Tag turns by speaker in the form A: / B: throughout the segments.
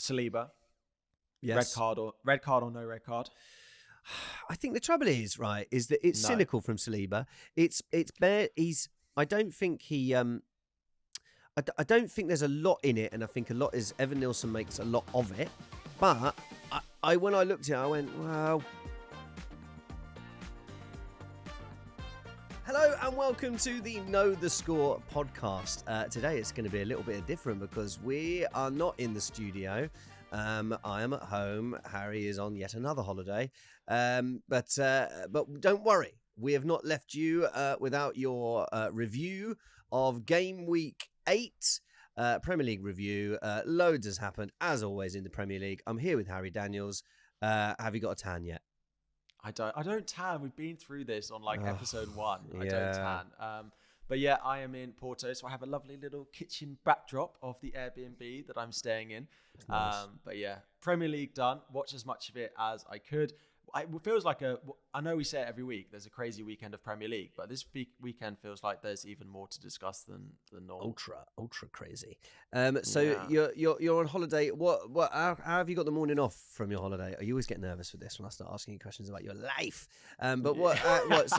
A: Saliba.
B: Yes.
A: Red card or no red card?
B: I think the trouble is that it's cynical from Saliba. It's bare. I don't think he. I don't think there's a lot in it, and I think a lot is Evan Nilsson makes a lot of it. But I when I looked at it, I went, well. Hello and welcome to the Know the Score podcast. Today it's going to be a little bit different because we are not in the studio. I am at home. Harry is on yet another holiday. But don't worry, we have not left you without your review of Gameweek 8 Premier League review. Loads has happened as always in the Premier League. I'm here with Harry Daniels. Have you got a tan yet?
A: I don't tan. We've been through this on episode 1. I don't tan. But yeah, I am in Porto, so I have a lovely little kitchen backdrop of the Airbnb that I'm staying in.
B: Nice.
A: But yeah, Premier League done. Watch as much of it as I could. It feels like I know we say it every week, there's a crazy weekend of Premier League, but this weekend feels like there's even more to discuss than normal.
B: Ultra crazy. You're on holiday. How have you got the morning off from your holiday? You always get nervous with this when I start asking you questions about your life. What's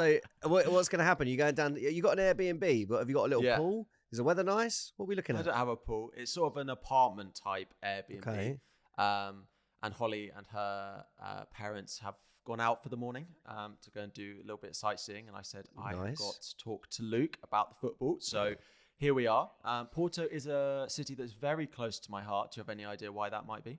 B: going to happen? You going down? You got an Airbnb, but have you got a little pool? Is the weather nice? What are we looking at?
A: I don't have a pool. It's sort of an apartment type Airbnb.
B: Okay.
A: And Holly and her parents have gone out for the morning to go and do a little bit of sightseeing. And I said, I've got to talk to Luke about the football. So here we are. Porto is a city that's very close to my heart. Do you have any idea why that might be?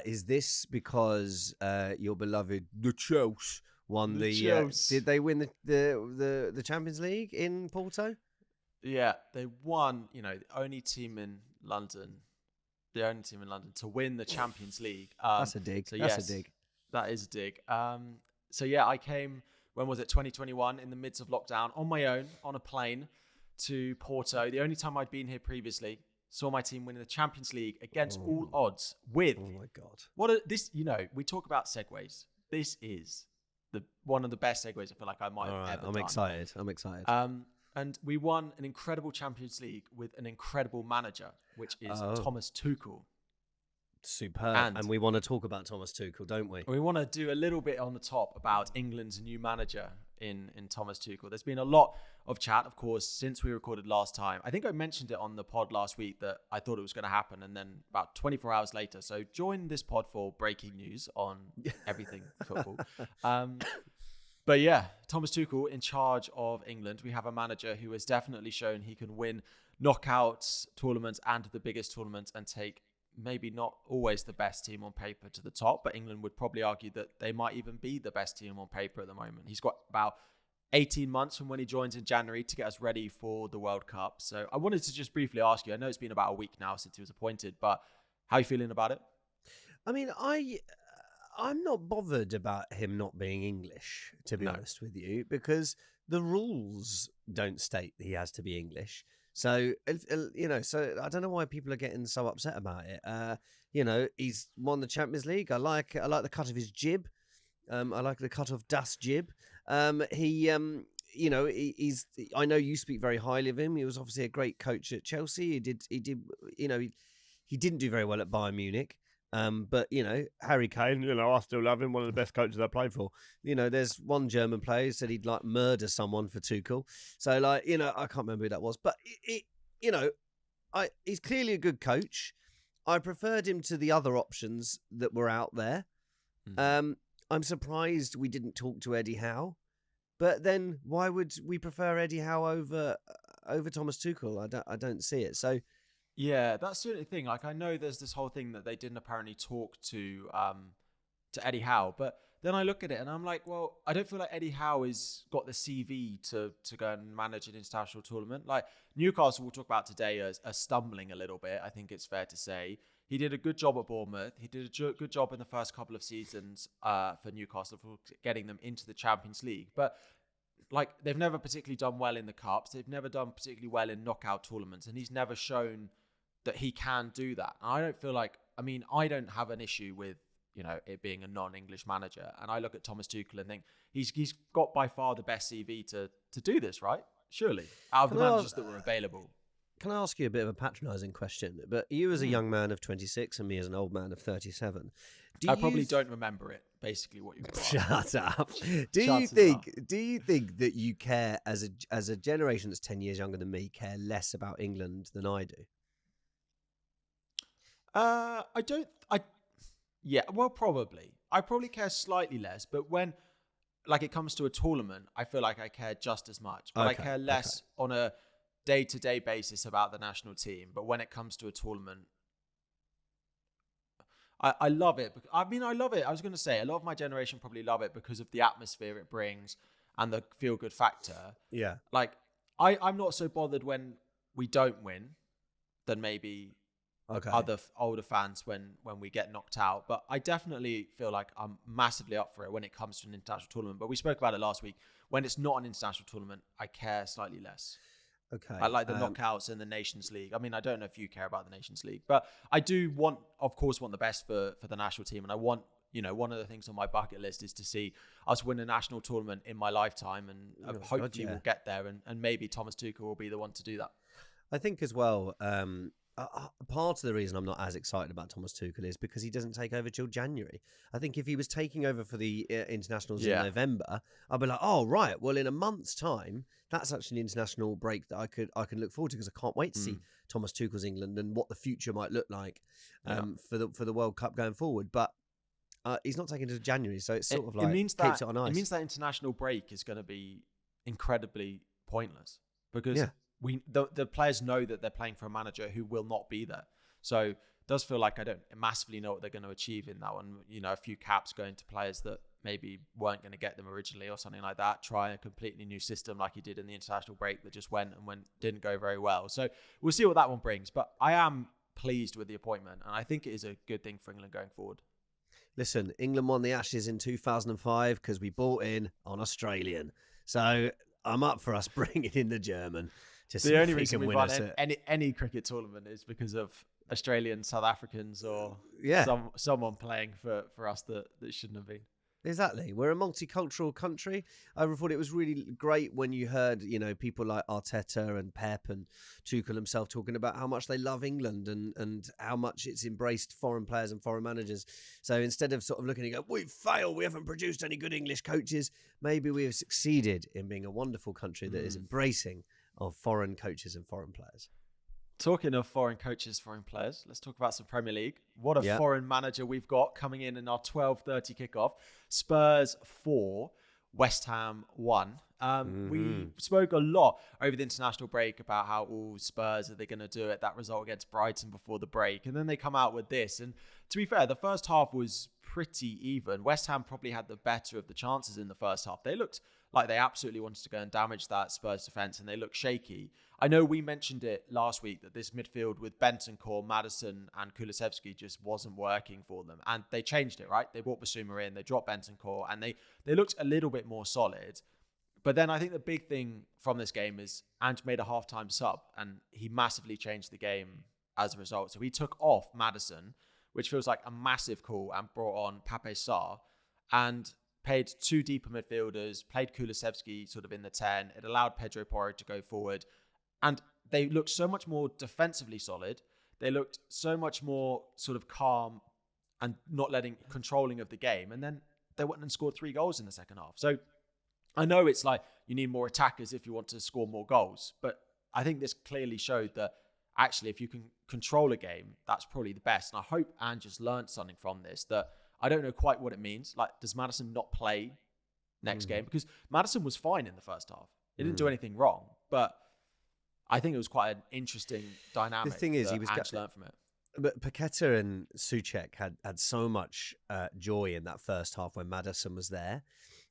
B: Is this because your beloved the Chelsea won did they win the Champions League in Porto?
A: Yeah, they won, the only team in London to win the Champions League.
B: That's a dig. That's a dig.
A: That is a dig. I came, when was it, 2021, in the midst of lockdown, on my own, on a plane to Porto. The only time I'd been here previously. Saw my team winning the Champions League against all odds with... Oh, my God. We talk about segues. This is one of the best segues I feel like I might have ever done.
B: I'm excited.
A: And we won an incredible Champions League with an incredible manager, which is Thomas Tuchel.
B: Superb. And we want to talk about Thomas Tuchel, don't we?
A: We want to do a little bit on the top about England's new manager in Thomas Tuchel. There's been a lot of chat, of course, since we recorded last time. I think I mentioned it on the pod last week that I thought it was going to happen. And then about 24 hours later. So join this pod for breaking news on everything football. But yeah, Thomas Tuchel in charge of England. We have a manager who has definitely shown he can win knockouts, tournaments, and the biggest tournaments and take maybe not always the best team on paper to the top, but England would probably argue that they might even be the best team on paper at the moment. He's got about 18 months from when he joins in January to get us ready for the World Cup. So I wanted to just briefly ask you, I know it's been about a week now since he was appointed, but how are you feeling about it?
B: I mean, I'm not bothered about him not being English, to be honest with you, because the rules don't state he has to be English. So, so I don't know why people are getting so upset about it. He's won the Champions League. I like the cut of his jib. I like the cut of Das jib. He's. I know you speak very highly of him. He was obviously a great coach at Chelsea. He didn't do very well at Bayern Munich. But Harry Kane, I still love him. One of the best coaches I played for. There's one German player who said he'd murder someone for Tuchel. So I can't remember who that was, but he's clearly a good coach. I preferred him to the other options that were out there. I'm surprised we didn't talk to Eddie Howe, but then why would we prefer Eddie Howe over Thomas Tuchel? I don't see it. So.
A: Yeah, that's the only thing. I know there's this whole thing that they didn't apparently talk to Eddie Howe, but then I look at it and I'm like, well, I don't feel like Eddie Howe has got the CV to go and manage an international tournament. Like Newcastle, we'll talk about today, as stumbling a little bit. I think it's fair to say he did a good job at Bournemouth. He did a good job in the first couple of seasons for Newcastle for getting them into the Champions League, but. They've never particularly done well in the cups. They've never done particularly well in knockout tournaments, and he's never shown that he can do that. And I don't feel I don't have an issue with, it being a non-English manager. And I look at Thomas Tuchel and think he's got by far the best CV to do this, right? Surely. Out of the managers that were available.
B: Can I ask you a bit of a patronising question? But you as a young man of 26 and me as an old man of 37,
A: I probably don't remember it. Basically, what you've got.
B: Shut up. Do you think that you care as a generation that's 10 years younger than me care less about England than I do?
A: I don't. Yeah. Well, probably. I probably care slightly less, but when it comes to a tournament, I feel like I care just as much. But I care less on a day-to-day basis about the national team. But when it comes to a tournament, I love it. I love it. I was going to say, a lot of my generation probably love it because of the atmosphere it brings and the feel-good factor.
B: Yeah.
A: I'm not so bothered when we don't win than maybe other older fans when we get knocked out. But I definitely feel like I'm massively up for it when it comes to an international tournament. But we spoke about it last week. When it's not an international tournament, I care slightly less.
B: Okay.
A: I like the knockouts in the Nations League. I mean, I don't know if you care about the Nations League, but I do want the best for the national team. And I want, one of the things on my bucket list is to see us win a national tournament in my lifetime. And hopefully we'll get there. And maybe Thomas Tuchel will be the one to do that.
B: I think as well, part of the reason I'm not as excited about Thomas Tuchel is because he doesn't take over till January. I think if he was taking over for the internationals in November, I'd be like, oh, right, well, in a month's time, that's actually an international break that I can look forward to because I can't wait to see Thomas Tuchel's England and what the future might look like for the World Cup going forward. But he's not taking it to January, so it's sort of like keeps it on ice.
A: It means that international break is going to be incredibly pointless because the players know that they're playing for a manager who will not be there. So it does feel like I don't massively know what they're going to achieve in that one. A few caps going to players that maybe weren't going to get them originally or something like that. Try a completely new system like he did in the international break that just didn't go very well. So we'll see what that one brings. But I am pleased with the appointment, and I think it is a good thing for England going forward.
B: Listen, England won the Ashes in 2005 because we bought in on Australian. So I'm up for us bringing in the German.
A: The only reason we've won any cricket tournament is because of Australian, South Africans, or someone playing for us that shouldn't have been.
B: Exactly. We're a multicultural country. I thought it was really great when you heard, people like Arteta and Pep and Tuchel himself talking about how much they love England and how much it's embraced foreign players and foreign managers. So instead of sort of looking and go, we've failed, we haven't produced any good English coaches, maybe we have succeeded in being a wonderful country that is embracing of foreign coaches and foreign players.
A: Talking of foreign coaches, foreign players, let's talk about some Premier League. What a foreign manager we've got coming in our 12:30 kickoff. Spurs 4, West Ham 1. We spoke a lot over the international break about how all Spurs are they going to do it, that result against Brighton before the break. And then they come out with this. And to be fair, the first half was pretty even. West Ham probably had the better of the chances in the first half. They looked like they absolutely wanted to go and damage that Spurs defence, and they looked shaky. I know we mentioned it last week that this midfield with Bentancur, Maddison and Kulusevski just wasn't working for them. And they changed it, right? They brought Basuma in, they dropped Bentancur, and they looked a little bit more solid. But then I think the big thing from this game is Ange made a halftime sub, and he massively changed the game as a result. So he took off Maddison, which feels like a massive call, and brought on Pape Sarr, and played two deeper midfielders, played Kulusevski sort of in the 10. It allowed Pedro Porro to go forward. And they looked so much more defensively solid. They looked so much more sort of calm and not controlling of the game. And then they went and scored 3 goals in the second half. So I know it's like you need more attackers if you want to score more goals. But I think this clearly showed that actually if you can control a game, that's probably the best. And I hope Ange has learned something from this that I don't know quite what it means. Like, does Maddison not play next game? Because Maddison was fine in the first half. He didn't do anything wrong. But I think it was quite an interesting dynamic.
B: The thing is, he was
A: learned from it.
B: But Paqueta and Souček had so much joy in that first half when Maddison was there.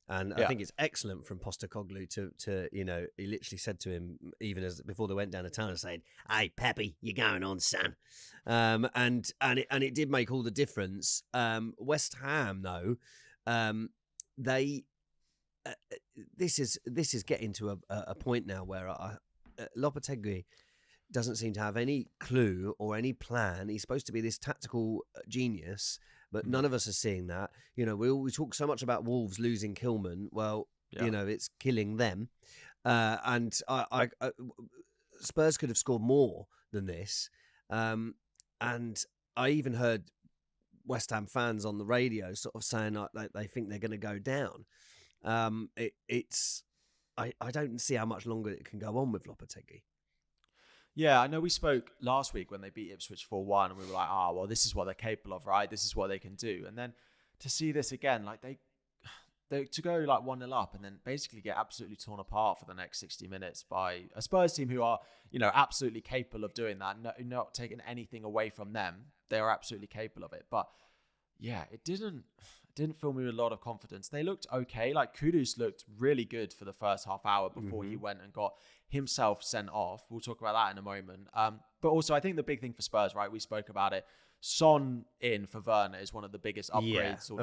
B: And I think it's excellent from Postecoglou to he literally said to him, even as before they went down to town, saying, "Hey, Pepe, you're going on, son." And it did make all the difference. West Ham, though, they this is getting to a point now where Lopetegui doesn't seem to have any clue or any plan. He's supposed to be this tactical genius, but none of us are seeing that. We talk so much about Wolves losing Kilman. Well, it's killing them. And Spurs could have scored more than this. And I even heard West Ham fans on the radio sort of saying like they think they're going to go down. I don't see how much longer it can go on with Lopetegui.
A: Yeah, I know we spoke last week when they beat Ipswich 4-1 and we were like, well, this is what they're capable of, right? This is what they can do. And then to see this again, like they to go like 1-0 up and then basically get absolutely torn apart for the next 60 minutes by a Spurs team who are, absolutely capable of doing that, not taking anything away from them. They are absolutely capable of it. But yeah, it didn't fill me with a lot of confidence. They looked okay. Like Kudus looked really good for the first half hour before he went and got himself sent off. We'll talk about that in a moment. But also I think the big thing for Spurs, right? We spoke about it. Son in for Werner is one of the biggest upgrades or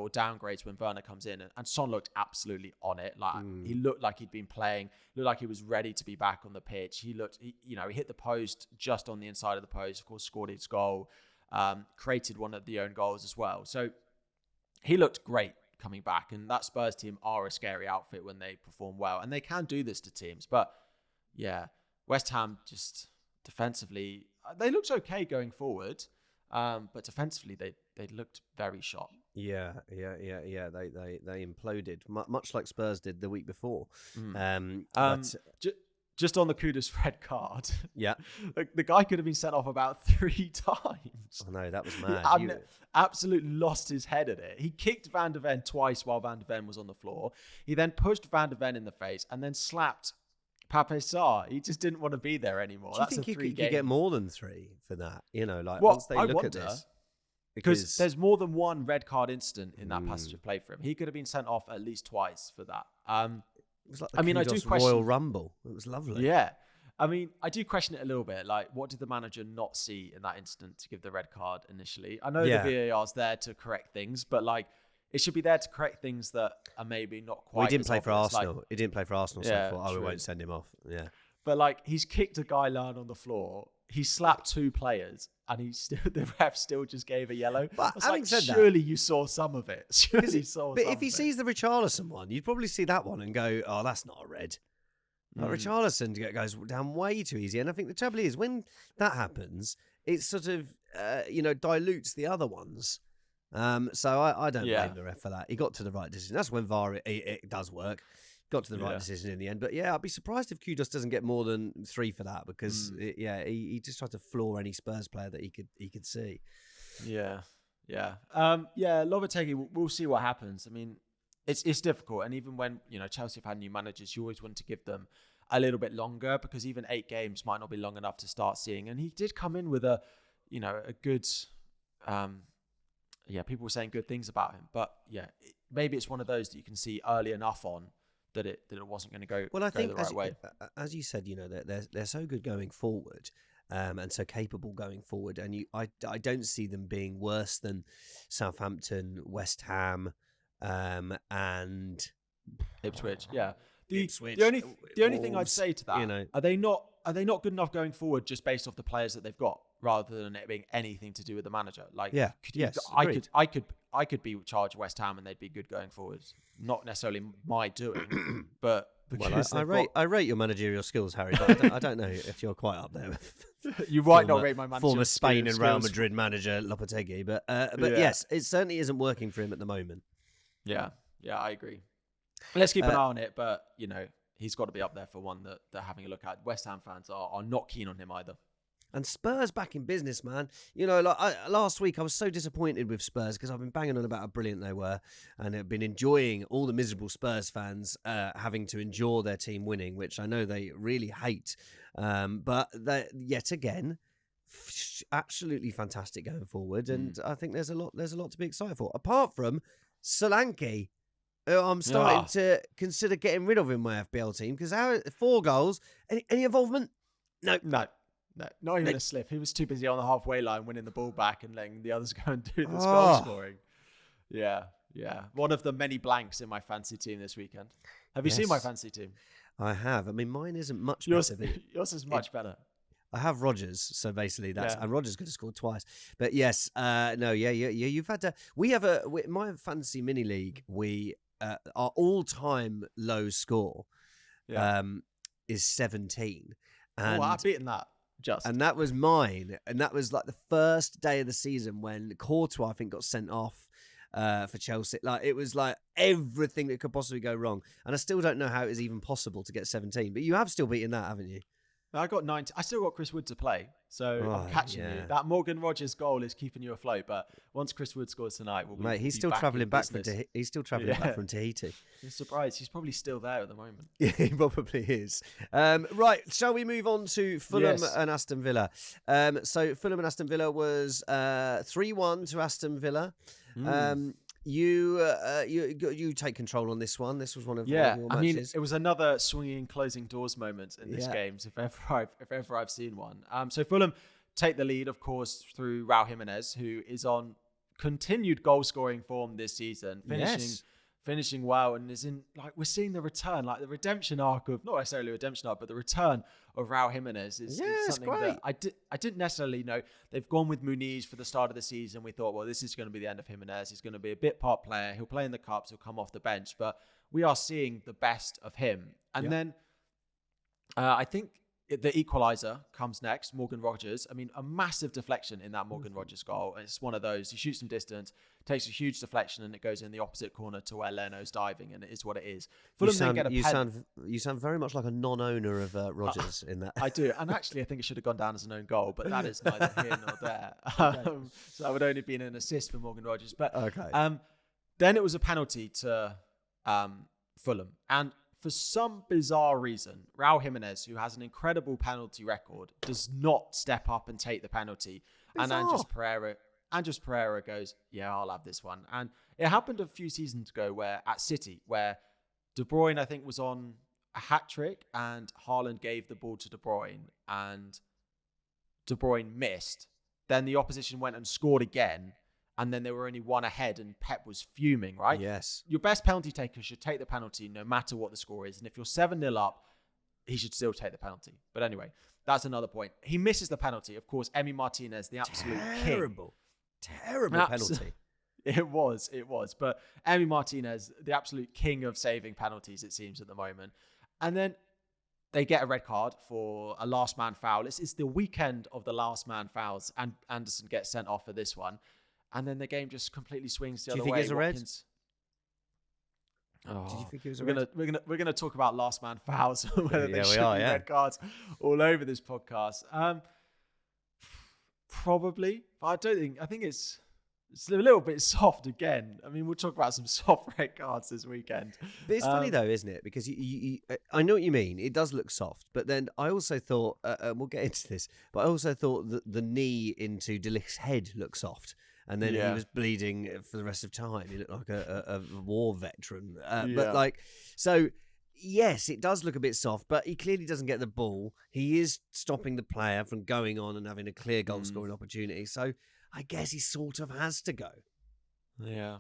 A: downgrades when Werner comes in, and Son looked absolutely on it. Like he looked like he'd been playing, looked like he was ready to be back on the pitch. He hit the post just on the inside of the post. Of course, scored his goal, created one of the own goals as well. So he looked great coming back, and that Spurs team are a scary outfit when they perform well, and they can do this to teams. But yeah, West Ham just defensively, they looked okay going forward. But defensively, they looked very shot.
B: Yeah. They imploded, much like Spurs did the week before.
A: Just on the Kudus red card.
B: Yeah.
A: The guy could have been sent off about 3 times.
B: Oh no, that was mad.
A: He absolutely lost his head at it. He kicked Van de Ven twice while Van de Ven was on the floor. He then pushed Van de Ven in the face and then slapped Pape Sarr. He just didn't want to be there anymore.
B: Do you think you could get more than 3 for that? Once they look at this.
A: Because there's more than one red card incident in that passage of play for him. He could have been sent off at least twice for that.
B: It was like I do question Royal Rumble. It was lovely.
A: Yeah. I do question it a little bit. Like, what did the manager not see in that incident to give the red card initially? I know the VAR's there to correct things, but it should be there to correct things that are maybe not quite.
B: He didn't play for Arsenal. He didn't play for Arsenal, so I thought, we won't send him off. Yeah.
A: But he's kicked a guy lying on the floor. He slapped 2 players, and the ref still just gave a yellow. But having said that, surely you saw some of it. Surely saw.
B: But if he sees the Richarlison one, you'd probably see that one and go, "Oh, that's not a red." Richarlison goes down way too easy, and I think the trouble is when that happens, it sort of dilutes the other ones. So I don't blame the ref for that. He got to the right decision. That's when VAR it does work. Got to the right decision in the end. But yeah, I'd be surprised if Kudus doesn't get more than 3 for that because he just tried to floor any Spurs player that he could see.
A: Yeah. Lopetegui, we'll see what happens. I mean, it's difficult, and even when Chelsea have had new managers, you always want to give them a little bit longer because even 8 games might not be long enough to start seeing. And he did come in with a good. People were saying good things about him, but maybe it's one of those that you can see early enough on that it wasn't going to go.
B: Well, I think
A: the right way.
B: As you said, they're so good going forward, and so capable going forward, and I don't see them being worse than Southampton, West Ham, and
A: Ipswich. Yeah,
B: Ipswich.
A: The only thing I'd say to that, are they not good enough going forward just based off the players that they've got, rather than it being anything to do with the manager? I could be charged West Ham and they'd be good going forward. Not necessarily my doing, but because
B: I rate your managerial skills, Harry. But I don't know if you're quite up there.
A: You might not rate my managerial
B: former Spain and Real Madrid manager Lopetegui, but yes, it certainly isn't working for him at the moment.
A: Yeah, I agree. Let's keep an eye on it, but he's got to be up there for one that they're having a look at. West Ham fans are not keen on him either.
B: And Spurs back in business, man. Last week I was so disappointed with Spurs because I've been banging on about how brilliant they were and have been enjoying all the miserable Spurs fans having to endure their team winning, which I know they really hate. But yet again, absolutely fantastic going forward, and I think there's a lot to be excited for. Apart from Solanke, who I'm starting to consider getting rid of in my FPL team because 4 goals, any involvement? No, not even a sniff.
A: He was too busy on the halfway line winning the ball back and letting the others go and do the goal scoring. Yeah. One of the many blanks in my fantasy team this weekend. Have you seen my fantasy team?
B: I have. I mean, mine isn't much
A: better. Yours is much better.
B: I have Rodgers, so basically and Rodgers could have scored twice. But yes, you've had to. We have my fantasy mini league. We our all-time low score is 17. And
A: I've beaten that.
B: And that was mine. And that was like the first day of the season when Courtois, I think, got sent off for Chelsea. Like, it was like everything that could possibly go wrong. And I still don't know how it is even possible to get 17. But you have still beaten that, haven't you?
A: I got 90. I still got Chris Wood to play, so I'm catching you. That Morgan Rogers goal is keeping you afloat. But once Chris Wood scores tonight,
B: he's still travelling back from back from Tahiti.
A: I'm surprised he's probably still there at the moment.
B: Yeah, he probably is. Right, shall we move on to Fulham and Aston Villa? So Fulham and Aston Villa was 3-1 to Aston Villa. You take control on this one. This was one of your matches.
A: I mean, it was another swinging closing doors moment in this game, if ever I've seen one. So Fulham take the lead, of course, through Raul Jimenez, who is on continued goal scoring form this season, finishing well, and is in, like, we're seeing the return, like the redemption arc of, not necessarily redemption arc, but the return of Raul Jimenez is something that I didn't necessarily know. They've gone with Muniz for the start of the season. We thought, well, this is going to be the end of Jimenez. He's going to be a bit part player. He'll play in the cups. He'll come off the bench, but we are seeing the best of him. And then I think the equaliser comes next, Morgan Rogers. I mean, a massive deflection in that Morgan Rogers goal. It's one of those, he shoots from distance, takes a huge deflection, and it goes in the opposite corner to where Leno's diving, and it is what it is.
B: You sound very much like a non-owner of Rogers in that.
A: I do, and actually I think it should have gone down as an own goal, but that is neither here nor there. So that would only have been an assist for Morgan Rogers. But then it was a penalty to Fulham, and for some bizarre reason, Raul Jimenez, who has an incredible penalty record, does not step up and take the penalty. Bizarre. And Andres Pereira goes, yeah, I'll have this one. And it happened a few seasons ago at City, where De Bruyne, I think, was on a hat-trick, and Haaland gave the ball to De Bruyne, and De Bruyne missed. Then the opposition went and scored again, and then they were only one ahead, and Pep was fuming, right?
B: Yes.
A: Your best penalty taker should take the penalty no matter what the score is. And if you're 7-0 up, he should still take the penalty. But anyway, that's another point. He misses the penalty. Of course, Emi Martinez, the absolute king. Terrible penalty. It was. But Emi Martinez, the absolute king of saving penalties, it seems, at the moment. And then they get a red card for a last man foul. It's the weekend of the last man fouls, and Anderson gets sent off for this one. And then the game just completely swings the other way.
B: Do you think it's a red?
A: Did you think it was a red? We're gonna talk about last man fouls, whether they should be red cards all over this podcast. Probably, but I think it's a little bit soft again. I mean, we'll talk about some soft red cards this weekend.
B: But it's funny though, isn't it? Because I know what you mean. It does look soft, but then I also thought, we'll get into this, but I also thought that the knee into De Ligt's head looked soft. And then he was bleeding for the rest of time. He looked like a war veteran. But yes, it does look a bit soft, but he clearly doesn't get the ball. He is stopping the player from going on and having a clear goal scoring opportunity. So I guess he sort of has to go.
A: Yeah.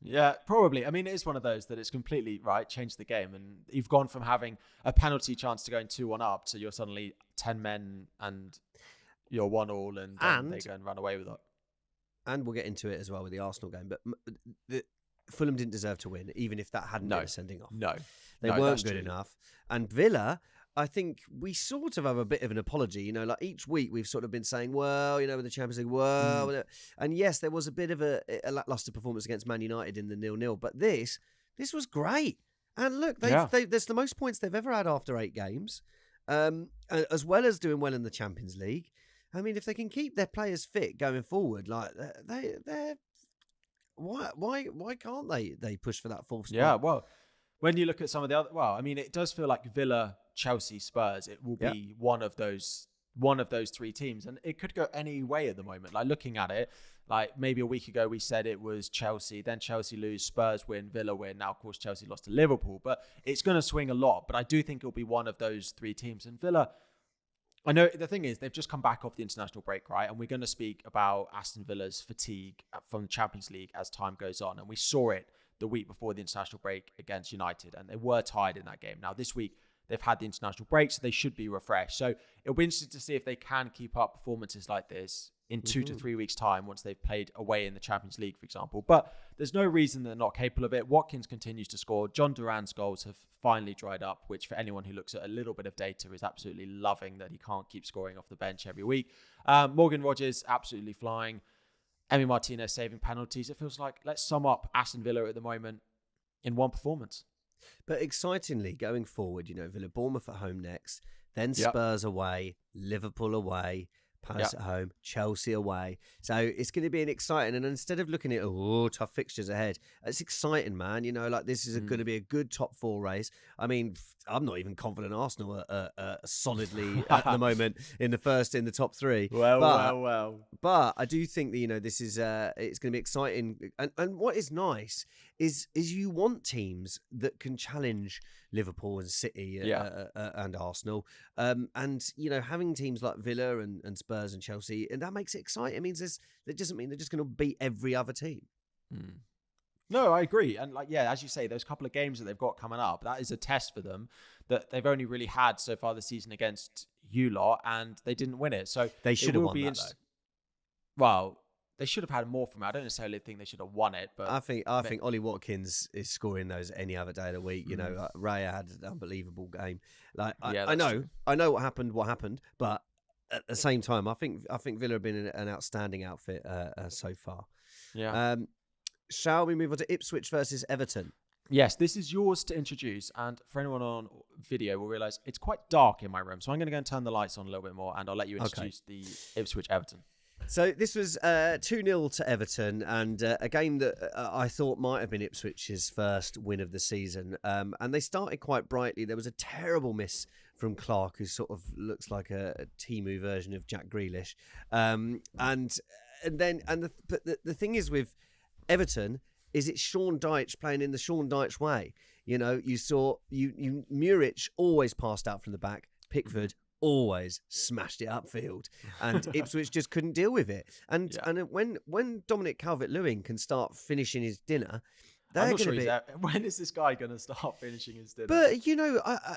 A: Yeah, probably. I mean, it is one of those that it's completely changed the game. And you've gone from having a penalty chance to going 2-1 up to you're suddenly 10 men and you're 1-1 and they go and run away with it.
B: And we'll get into it as well with the Arsenal game. But Fulham didn't deserve to win, even if that hadn't been a sending off.
A: No.
B: They weren't good enough. And Villa, I think we sort of have a bit of an apology. Like each week we've sort of been saying, well, with the Champions League, and yes, there was a bit of a lacklustre performance against Man United in the 0-0. But this was great. And look, there's the most points they've ever had after 8 games, as well as doing well in the Champions League. I mean, if they can keep their players fit going forward, like they're why can't they push for that 4th spot?
A: Yeah, well, when you look at some of the other, it does feel like Villa, Chelsea, Spurs. It will be one of those 3 teams, and it could go any way at the moment. Like looking at it, like maybe a week ago we said it was Chelsea, then Chelsea lose, Spurs win, Villa win. Now, of course, Chelsea lost to Liverpool, but it's going to swing a lot. But I do think it'll be one of those 3 teams, and Villa. I know the thing is they've just come back off the international break, right? And we're going to speak about Aston Villa's fatigue from the Champions League as time goes on. And we saw it the week before the international break against United, and they were tired in that game. Now, this week, they've had the international break, so they should be refreshed. So it'll be interesting to see if they can keep up performances like this in 2 to 3 weeks' time once they've played away in the Champions League, for example. But there's no reason they're not capable of it. Watkins continues to score. John Duran's goals have finally dried up, which for anyone who looks at a little bit of data is absolutely loving that he can't keep scoring off the bench every week. Morgan Rogers absolutely flying. Emi Martinez saving penalties. It feels like, let's sum up Aston Villa at the moment in one performance.
B: But excitingly, going forward, Villa, Bournemouth at home next, then Spurs away, Liverpool away, Palace at home, Chelsea away. So it's going to be an exciting, and instead of looking at tough fixtures ahead, it's exciting, man. This is going to be a good top 4 race. I mean, I'm not even confident Arsenal are solidly at the moment in the top 3.
A: Well.
B: But I do think that this is it's going to be exciting, and what is nice is you want teams that can challenge Liverpool and City and Arsenal, and having teams like Villa and Spurs and Chelsea, and that makes it exciting. It means that doesn't mean they're just going to beat every other team.
A: No, I agree. And as you say, those couple of games that they've got coming up, that is a test for them that they've only really had so far this season against you lot, and they didn't win it. So
B: they should have won that, though.
A: Well, they should have had more from it. I don't necessarily think they should have won it, but
B: I think Ollie Watkins is scoring those any other day of the week. Raya had an unbelievable game. I know what happened, but at the same time, I think Villa have been an outstanding outfit so far.
A: Yeah.
B: Shall we move on to Ipswich versus Everton?
A: Yes, this is yours to introduce, and for anyone on video will realise it's quite dark in my room, so I'm going to go and turn the lights on a little bit more, and I'll let you introduce the Ipswich Everton.
B: So this was 2-0 to Everton, and a game that I thought might have been Ipswich's first win of the season. And they started quite brightly. There was a terrible miss from Clark, who sort of looks like a Temu version of Jack Grealish. But the thing is with Everton is it's Sean Dyche playing in the Sean Dyche way. You saw Muric always passed out from the back. Pickford always smashed it upfield, and Ipswich just couldn't deal with it. And when Dominic Calvert-Lewin can start finishing his dinner,
A: I'm not sure when is this guy going to start finishing his dinner?
B: But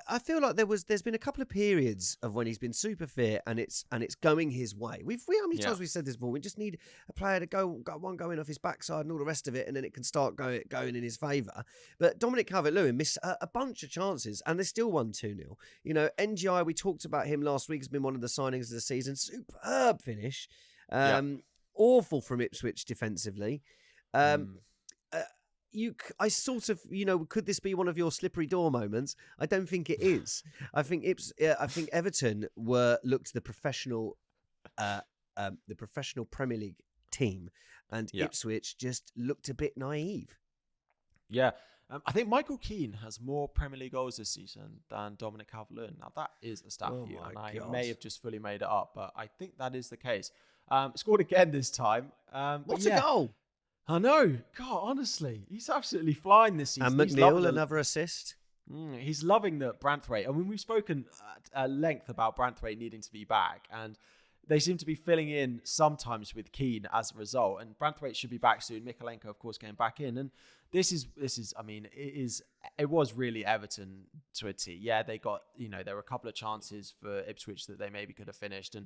B: I feel like there's been a couple of periods of when he's been super fit and it's going his way. How many times we've said this before? We just need a player to go going off his backside and all the rest of it, and then it can start going in his favour. But Dominic Calvert-Lewin missed a bunch of chances, and they still won 2-0. NGI, we talked about him last week, has been one of the signings of the season. Superb finish. Awful from Ipswich defensively. I sort of, could this be one of your slippery door moments? I don't think it is. I think Everton looked the professional Premier League team, and Ipswich just looked a bit naive.
A: Yeah, I think Michael Keane has more Premier League goals this season than Dominic Calvert-Lewin. Now that is a stat for you, and I may have just fully made it up, but I think that is the case. Scored again this time.
B: What a goal!
A: I know. God, honestly, he's absolutely flying this season.
B: And McNeil, another assist.
A: He's loving the Branthwaite. I mean, we've spoken at length about Branthwaite needing to be back, and they seem to be filling in sometimes with Keane as a result. And Branthwaite should be back soon. Mikalenko, of course, getting back in. And this is. I mean, it was really Everton to a T. Yeah, they got. There were a couple of chances for Ipswich that they maybe could have finished,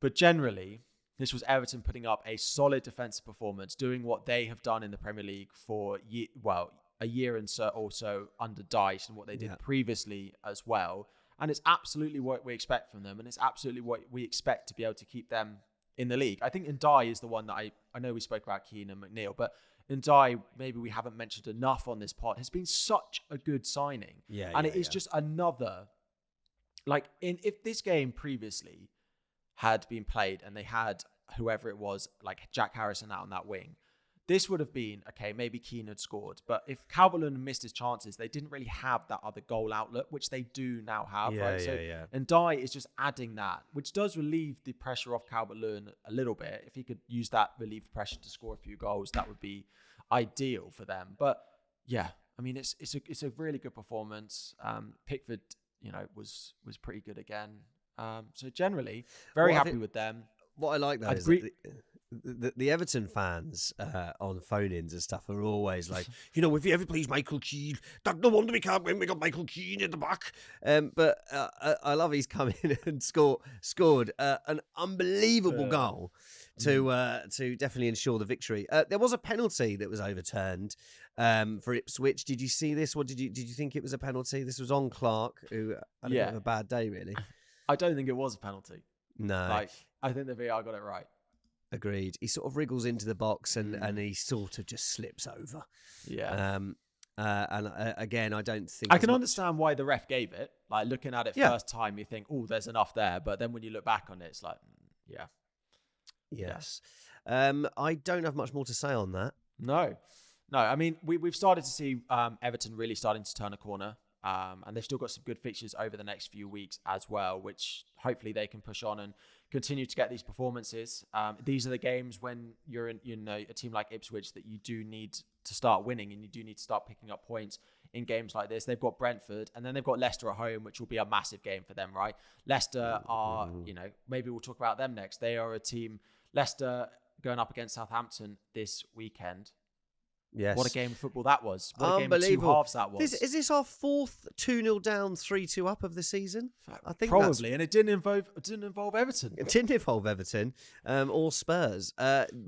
A: but generally, this was Everton putting up a solid defensive performance, doing what they have done in the Premier League for a year and so also under Dyche, and what they did previously as well. And it's absolutely what we expect from them, and it's absolutely what we expect to be able to keep them in the league. I think Ndiaye is the one that I know we spoke about Keane and McNeil, but Ndiaye, maybe we haven't mentioned enough on this pod, has been such a good signing. It is just another, if this game previously had been played and they had whoever it was, like Jack Harrison out on that wing, this would have been, okay, maybe Keane had scored. But if Calvert-Lewin missed his chances, they didn't really have that other goal outlet, which they do now have. And Ndiaye is just adding that, which does relieve the pressure off Calvert-Lewin a little bit. If he could use that relieved pressure to score a few goals, that would be ideal for them. But yeah, I mean, it's a really good performance. Pickford, was pretty good again. So generally, very happy with them.
B: What I like though is the Everton fans on phone-ins and stuff are always like, if you ever please Michael Keane, that's no wonder we can't win. We got Michael Keane in the back. But I love he's come in and scored an unbelievable goal to definitely ensure the victory. There was a penalty that was overturned for Ipswich. Did you see this? Did you think it was a penalty? This was on Clark, who had a bit of a bad day, really.
A: I don't think it was a penalty.
B: No.
A: I think the VAR got it right.
B: Agreed. He sort of wriggles into the box and he sort of just slips over.
A: Yeah.
B: And again, I don't think
A: I can understand why the ref gave it. Like looking at it first time, you think, "Oh, there's enough there," but then when you look back on it, it's like, yeah.
B: Yes. I don't have much more to say on that.
A: No. I mean, we've started to see Everton really starting to turn a corner. And they've still got some good fixtures over the next few weeks as well, which hopefully they can push on and continue to get these performances. These are the games when you're in, a team like Ipswich that you do need to start winning and you do need to start picking up points in games like this. They've got Brentford and then they've got Leicester at home, which will be a massive game for them, right? Leicester are, maybe we'll talk about them next. They are a team, Leicester going up against Southampton this weekend.
B: Yes.
A: What a game of football that was. What a game of two halves that was.
B: Is this our fourth 2-0 down, 3-2 up of the season? I think
A: probably. And it didn't involve Everton.
B: It didn't involve Everton or Spurs.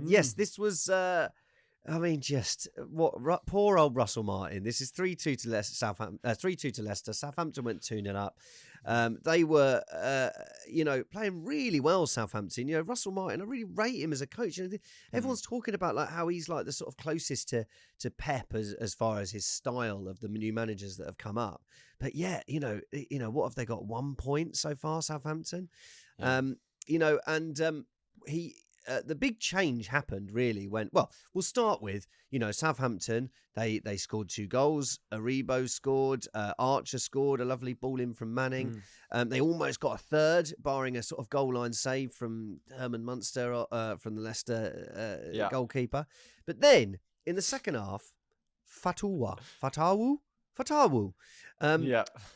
B: Yes, this was... poor old Russell Martin. This is 3-2 to Leicester. 3-2 to Leicester. Southampton went 2-0 up. They were, playing really well. Southampton. Russell Martin. I really rate him as a coach. Everyone's talking about like how he's like the sort of closest to Pep as far as his style of the new managers that have come up. But yeah, what have they got? 1 point so far, Southampton.
A: Yeah.
B: He. The big change happened really when, we'll start with, Southampton, they scored 2 goals. Aribo scored, Archer scored a lovely ball in from Manning. They almost got a third, barring a sort of goal line save from Herman Munster from the Leicester goalkeeper. But then in the second half, Fatawu. I'm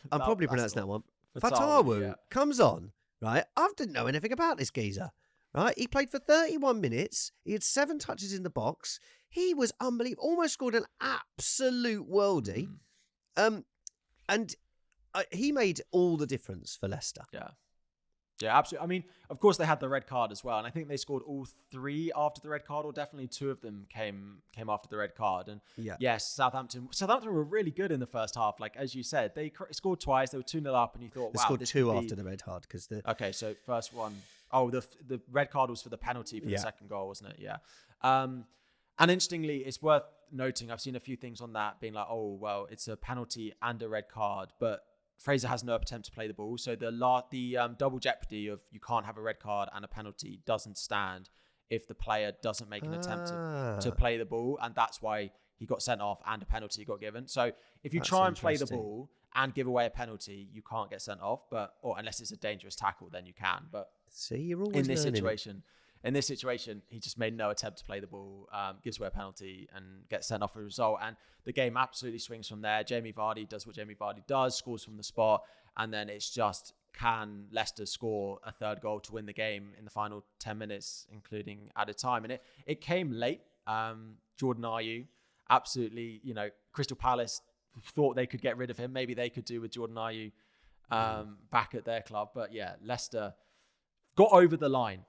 B: probably pronouncing that one. Fatawu comes on, right? I didn't know anything about this geezer. Right, he played for 31 minutes. He had 7 touches in the box. He was unbelievable. Almost scored an absolute worldie. He made all the difference for Leicester.
A: Yeah, absolutely. I mean, of course, they had the red card as well, and I think they scored all 3 after the red card, or definitely 2 of them came after the red card. And yes, Southampton were really good in the first half. Like as you said, they scored twice. They were 2-0 up, and you thought,
B: they scored 2 after the red card because
A: okay. So first one, the red card was for the penalty for the second goal, wasn't it? Yeah. And interestingly, it's worth noting. I've seen a few things on that being like, oh well, it's a penalty and a red card, but Fraser has no attempt to play the ball. So the double jeopardy of you can't have a red card and a penalty doesn't stand if the player doesn't make an attempt to play the ball. And that's why he got sent off and a penalty got given. So if you try and play the ball and give away a penalty, you can't get sent off. Or unless it's a dangerous tackle, then you can. But
B: see, you're always
A: in this situation, he just made no attempt to play the ball, gives away a penalty and gets sent off a result. And the game absolutely swings from there. Jamie Vardy does what Jamie Vardy does, scores from the spot. And then it's just, can Leicester score a third goal to win the game in the final 10 minutes, including added time? And it came late. Jordan Ayew, absolutely, Crystal Palace thought they could get rid of him. Maybe they could do with Jordan Ayew back at their club. But yeah, Leicester got over the line.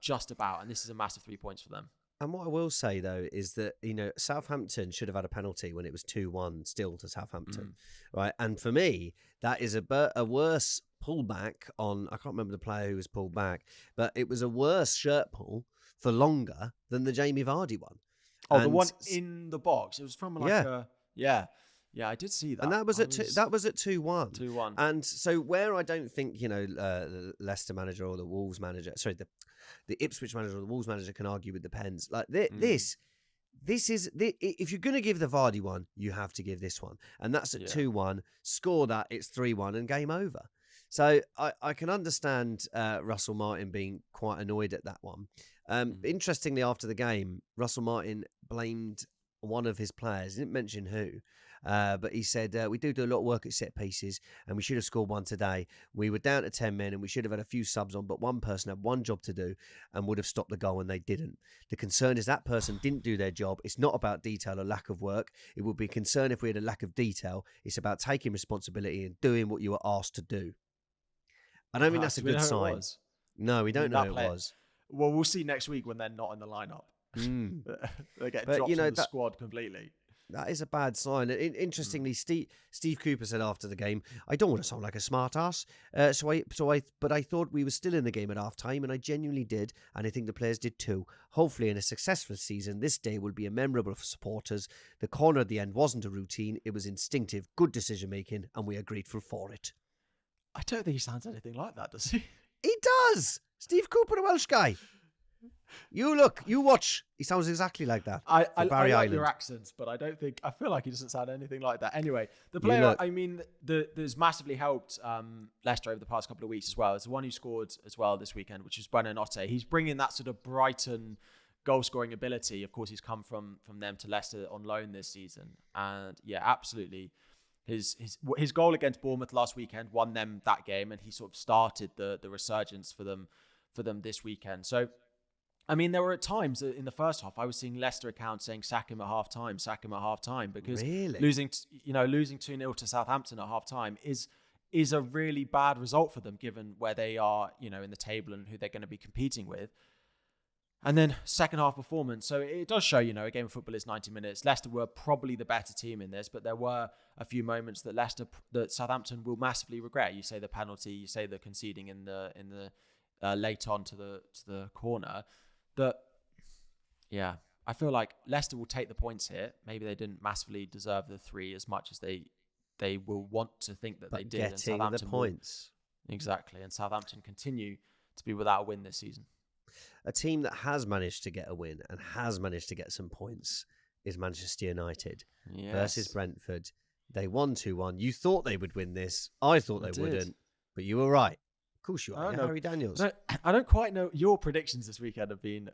A: Just about, and this is a massive 3 points for them.
B: And what I will say though is that Southampton should have had a penalty when it was 2-1 still to Southampton, right? And for me, that is a worse pullback on. I can't remember the player who was pulled back, but it was a worse shirt pull for longer than the Jamie Vardy one.
A: Oh, the one in the box. It was from Yeah, I did see that.
B: And that was at 2-1.
A: 2-1.
B: And so where I don't think, the Leicester manager or the Wolves manager, the Ipswich manager or the Wolves manager can argue with the pens. Like this is, if you're going to give the Vardy one, you have to give this one. And that's at 2-1. Score that, it's 3-1 and game over. So I can understand Russell Martin being quite annoyed at that one. Interestingly, after the game, Russell Martin blamed one of his players. He didn't mention who. But he said, we do a lot of work at set pieces and we should have scored one today. We were down to 10 men and we should have had a few subs on, but one person had one job to do and would have stopped the goal and they didn't. The concern is that person didn't do their job. It's not about detail or lack of work. It would be a concern if we had a lack of detail. It's about taking responsibility and doing what you were asked to do. I don't think that's a good sign. No, we don't know who it was.
A: Well, we'll see next week when they're not in the lineup. They get dropped from the squad completely.
B: That is a bad sign. Interestingly, Steve Cooper said after the game, "I don't want to sound like a smart ass, but I thought we were still in the game at half time, and I genuinely did, and I think the players did too. Hopefully, in a successful season, this day will be memorable for supporters. The corner at the end wasn't a routine; it was instinctive, good decision making, and we are grateful for it."
A: I don't think he sounds anything like that, does he?
B: He does. Steve Cooper, the Welsh guy. You watch. He sounds exactly like that.
A: I like your accents, but I feel like he doesn't sound anything like that. Anyway, the player, there's massively helped Leicester over the past couple of weeks as well. It's the one who scored as well this weekend, which is Buonanotte. He's bringing that sort of Brighton goal-scoring ability. Of course, he's come from them to Leicester on loan this season. And yeah, absolutely. His goal against Bournemouth last weekend won them that game, and he sort of started the resurgence for them this weekend. So, I mean, there were times in the first half I was seeing Leicester accounts saying sack him at half time, because losing 2-0 to Southampton at half time is a really bad result for them given where they are, in the table and who they're going to be competing with. And then second half performance. So it does show, a game of football is 90 minutes. Leicester were probably the better team in this, but there were a few moments that Southampton will massively regret. You say the penalty, you say the conceding in the late on to the corner. I feel like Leicester will take the points here. Maybe they didn't massively deserve the 3 as much as they will want to think that they did.
B: Getting
A: and Southampton
B: the points.
A: Exactly. And Southampton continue to be without a win this season.
B: A team that has managed to get a win and has managed to get some points is Manchester United versus Brentford. They won 2-1. You thought they would win this. I thought they wouldn't, but you were right. Of course you are. Harry Daniels.
A: I don't quite know. Your predictions this weekend have been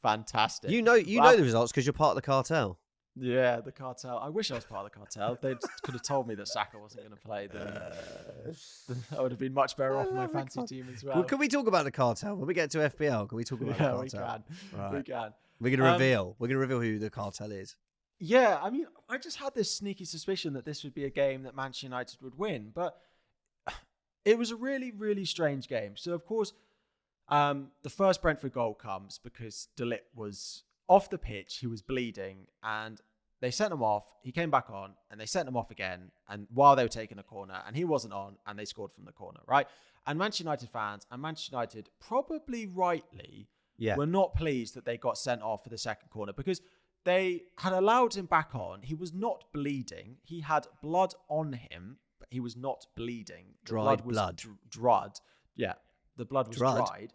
A: fantastic.
B: You know the results because you're part of the cartel.
A: Yeah, the cartel. I wish I was part of the cartel. They could have told me that Saka wasn't going to play. Then I would have been much better off in my fantasy team as well.
B: Can we talk about the cartel when we get to FPL? Can we talk about the cartel?
A: We can. Right. We can.
B: We're going to reveal. We're going to reveal who the cartel is.
A: Yeah, I mean, I just had this sneaky suspicion that this would be a game that Manchester United would win, but it was a really, really strange game. So, of course, the first Brentford goal comes because De Ligt was off the pitch. He was bleeding, and they sent him off. He came back on, and they sent him off again. And while they were taking a corner, and he wasn't on, and they scored from the corner, right? And Manchester United fans and Manchester United, probably rightly, were not pleased that they got sent off for the second corner because they had allowed him back on. He was not bleeding. He had blood on him, but he was not bleeding.
B: Dried blood.
A: Dried. Yeah, the blood was dried.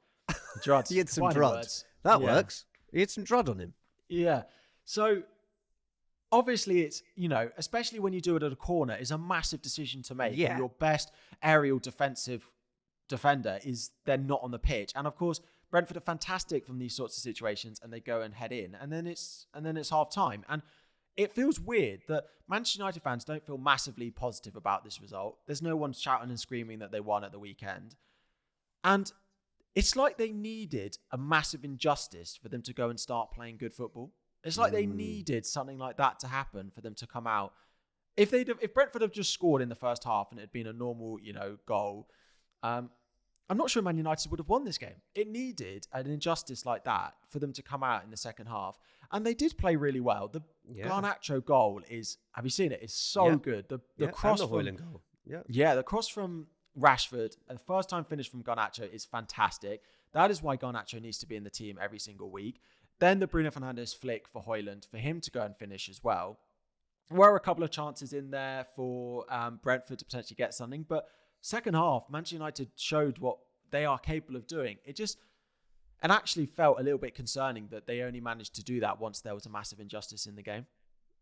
A: Dried.
B: He had some drud. That works. He had some drud on him.
A: Yeah. So obviously it's, especially when you do it at a corner, is a massive decision to make.
B: Yeah.
A: Your best aerial defensive defender is then not on the pitch. And of course, Brentford are fantastic from these sorts of situations and they go and head in and then it's half time. And it feels weird that Manchester United fans don't feel massively positive about this result. There's no one shouting and screaming that they won at the weekend. And it's like they needed a massive injustice for them to go and start playing good football. It's like they needed something like that to happen for them to come out. If Brentford had just scored in the first half and it had been a normal, goal, I'm not sure Man United would have won this game. It needed an injustice like that for them to come out in the second half. And they did play really well. The Garnacho goal is, have you seen it? It's so good. The cross
B: and the
A: from
B: goal.
A: the cross from Rashford, the first time finish from Garnacho is fantastic. That is why Garnacho needs to be in the team every single week. Then the Bruno Fernandes flick for Højlund, for him to go and finish as well. There were a couple of chances in there for Brentford to potentially get something, but second half, Manchester United showed what they are capable of doing. It actually felt a little bit concerning that they only managed to do that once there was a massive injustice in the game.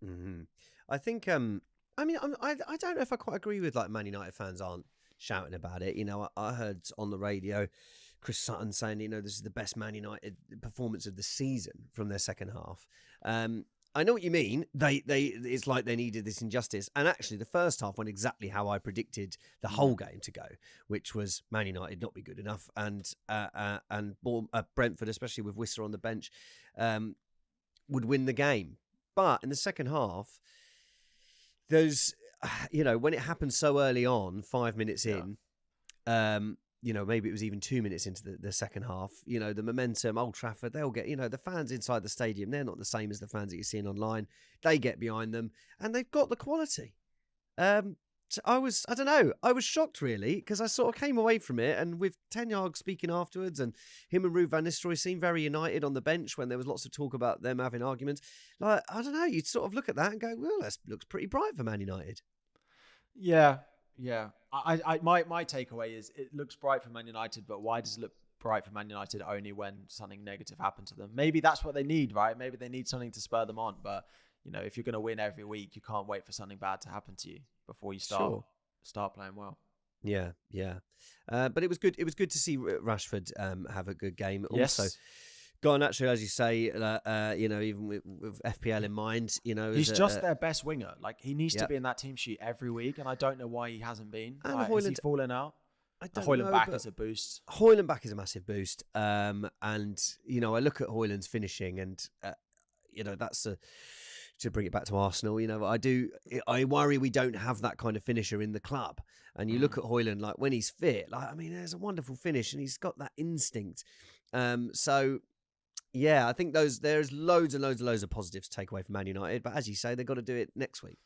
B: Mm-hmm. I think, I don't know if I quite agree with Man United fans aren't shouting about it. I heard on the radio Chris Sutton saying, this is the best Man United performance of the season from their second half. I know what you mean. It's like they needed this injustice. And actually, the first half went exactly how I predicted the whole game to go, which was Man United not be good enough, and Brentford, especially with Whistler on the bench, would win the game. But in the second half, those, when it happened so early on, 5 minutes in, maybe it was even 2 minutes into the second half, the momentum, Old Trafford, they'll get, the fans inside the stadium, they're not the same as the fans that you're seeing online. They get behind them and they've got the quality. So I was shocked really, because I sort of came away from it, and with Ten Hag speaking afterwards, and him and Ruud van Nistelrooy seemed very united on the bench when there was lots of talk about them having arguments. Like, I don't know, you'd sort of look at that and go, well, that looks pretty bright for Man United.
A: Yeah. My takeaway is it looks bright for Man United, but why does it look bright for Man United only when something negative happened to them? Maybe that's what they need, right? Maybe they need something to spur them on. But if you're going to win every week, you can't wait for something bad to happen to you before you start playing well.
B: Yeah. But it was good. It was good to see Rashford have a good game.
A: Yes.
B: Also, gone actually, as you say, even with FPL in mind,
A: he's just their best winger. Like, he needs to be in that team sheet every week, and I don't know why he hasn't been.
B: And
A: Is he falling out? Højlund back is a boost.
B: Højlund back is a massive boost. And I look at Højlund's finishing, and that's to bring it back to Arsenal. I worry we don't have that kind of finisher in the club. And you look at Højlund, like, when he's fit, there's a wonderful finish, and he's got that instinct. Yeah, I think there's loads and loads of positives to take away from Man United. But as you say, they've got to do it next week.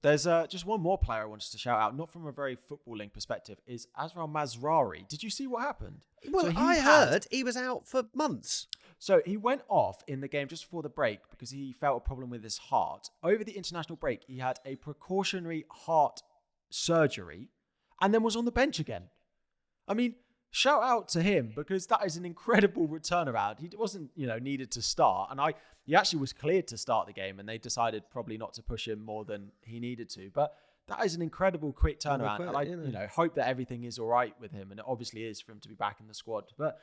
A: There's just one more player I wanted to shout out, not from a very footballing perspective, is Asral Mazraoui. Did you see what happened?
B: Well, I heard he was out for months.
A: So he went off in the game just before the break because he felt a problem with his heart. Over the international break, he had a precautionary heart surgery and then was on the bench again. I mean, shout out to him, because that is an incredible turnaround. He wasn't, needed to start. And he actually was cleared to start the game, and they decided probably not to push him more than he needed to. But that is an incredible quick turnaround. And I hope that everything is all right with him. And it obviously is for him to be back in the squad. But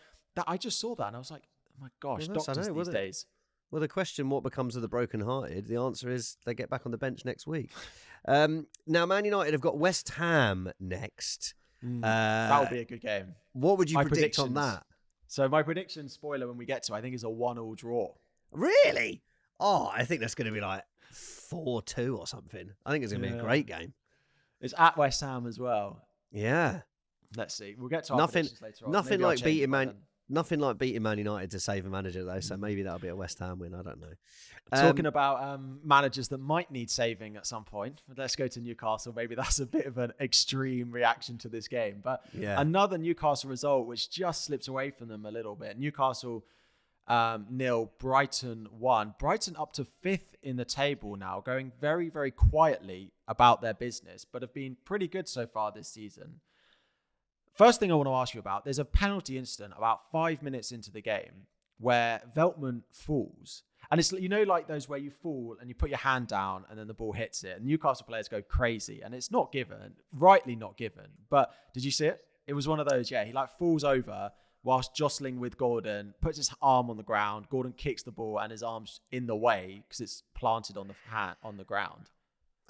A: I just saw that and I was like, oh my gosh, doctors these days.
B: Well, the question, what becomes of the broken-hearted? The answer is they get back on the bench next week. Now, Man United have got West Ham next.
A: That will be a good game.
B: What would you predict on that?
A: So my prediction, spoiler when we get to, I think is a 1-1 draw.
B: Really? Oh, I think that's going to be like 4-2 or something. I think it's going to be a great game.
A: It's at West Ham as well.
B: Yeah.
A: Let's see. We'll get to our predictions later on.
B: Nothing like beating Man United to save a manager, though, so maybe that'll be a West Ham win. I don't know.
A: Talking about managers that might need saving at some point, let's go to Newcastle. Maybe that's a bit of an extreme reaction to this game. But another Newcastle result which just slips away from them a little bit. Newcastle 0, Brighton 1. Brighton up to 5th in the table now, going very, very quietly about their business, but have been pretty good so far this season. First thing I want to ask you about, there's a penalty incident about 5 minutes into the game where Veltman falls. And it's, like those where you fall and you put your hand down and then the ball hits it. And Newcastle players go crazy. And it's not given, rightly not given. But did you see it? It was one of those, he falls over whilst jostling with Gordon, puts his arm on the ground. Gordon kicks the ball and his arm's in the way because it's planted on the ground.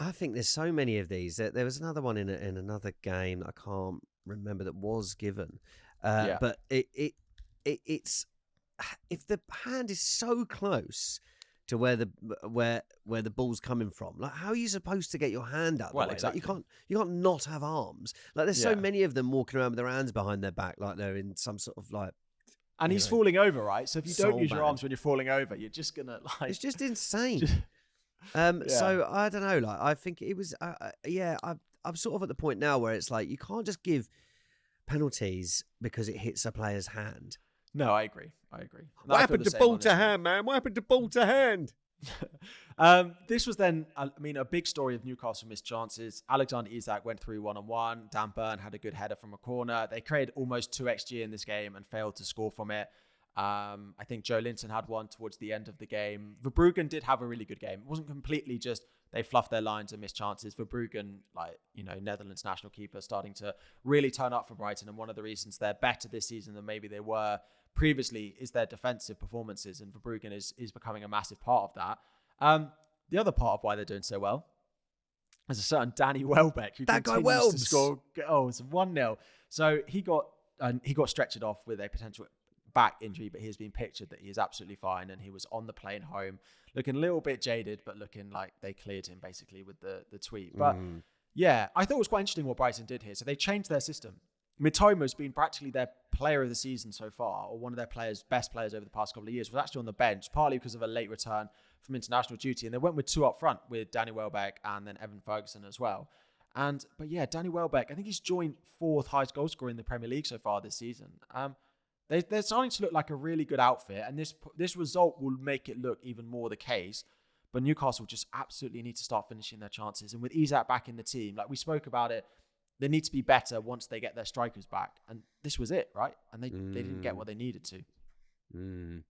B: I think there's so many of these. There was another one in another game that I can't remember that was given. But it's if the hand is so close to where the ball's coming from, like, how are you supposed to get your hand out?
A: Well,
B: way?
A: exactly.
B: Like, you can't not have arms. Like, there's so many of them walking around with their hands behind their back, like they're in some sort of like.
A: And he's falling over, right? So if you don't use your arms when you're falling over, you're just gonna
B: It's just insane. So I don't know. Like, I think it was. I'm sort of at the point now where it's like you can't just give penalties because it hits a player's hand.
A: No, I agree.
B: What happened to ball to hand, man? What happened to ball to hand?
A: This was then, a big story of Newcastle missed chances. Alexander Isak went through 1-on-1. Dan Burn had a good header from a corner. They created almost 2 XG in this game and failed to score from it. I think Joe Linton had one towards the end of the game. Verbruggen did have a really good game. It wasn't completely just they fluffed their lines and missed chances. Verbruggen, Netherlands national keeper, starting to really turn up for Brighton. And one of the reasons they're better this season than maybe they were previously is their defensive performances. And Verbruggen is becoming a massive part of that. The other part of why they're doing so well is a certain Danny Welbeck who
B: That guy
A: continues to
B: Welbs.
A: score goals. 1-0. So he got stretchered off with a potential back injury, but he's been pictured that he is absolutely fine, and he was on the plane home, looking a little bit jaded, but looking like they cleared him basically with the tweet. But yeah, I thought it was quite interesting what Brighton did here. So they changed their system. Mitoma's been practically their player of the season so far, or one of their best players over the past couple of years, was actually on the bench, partly because of a late return from international duty. And they went with two up front with Danny Welbeck and then Evan Ferguson as well. But yeah, Danny Welbeck, I think he's joined 4th highest goal scorer in the Premier League so far this season. They're starting to look like a really good outfit, and this result will make it look even more the case. But Newcastle just absolutely need to start finishing their chances. And with Isak back in the team, like we spoke about it, they need to be better once they get their strikers back. And this was it, right? And they didn't get what they needed to.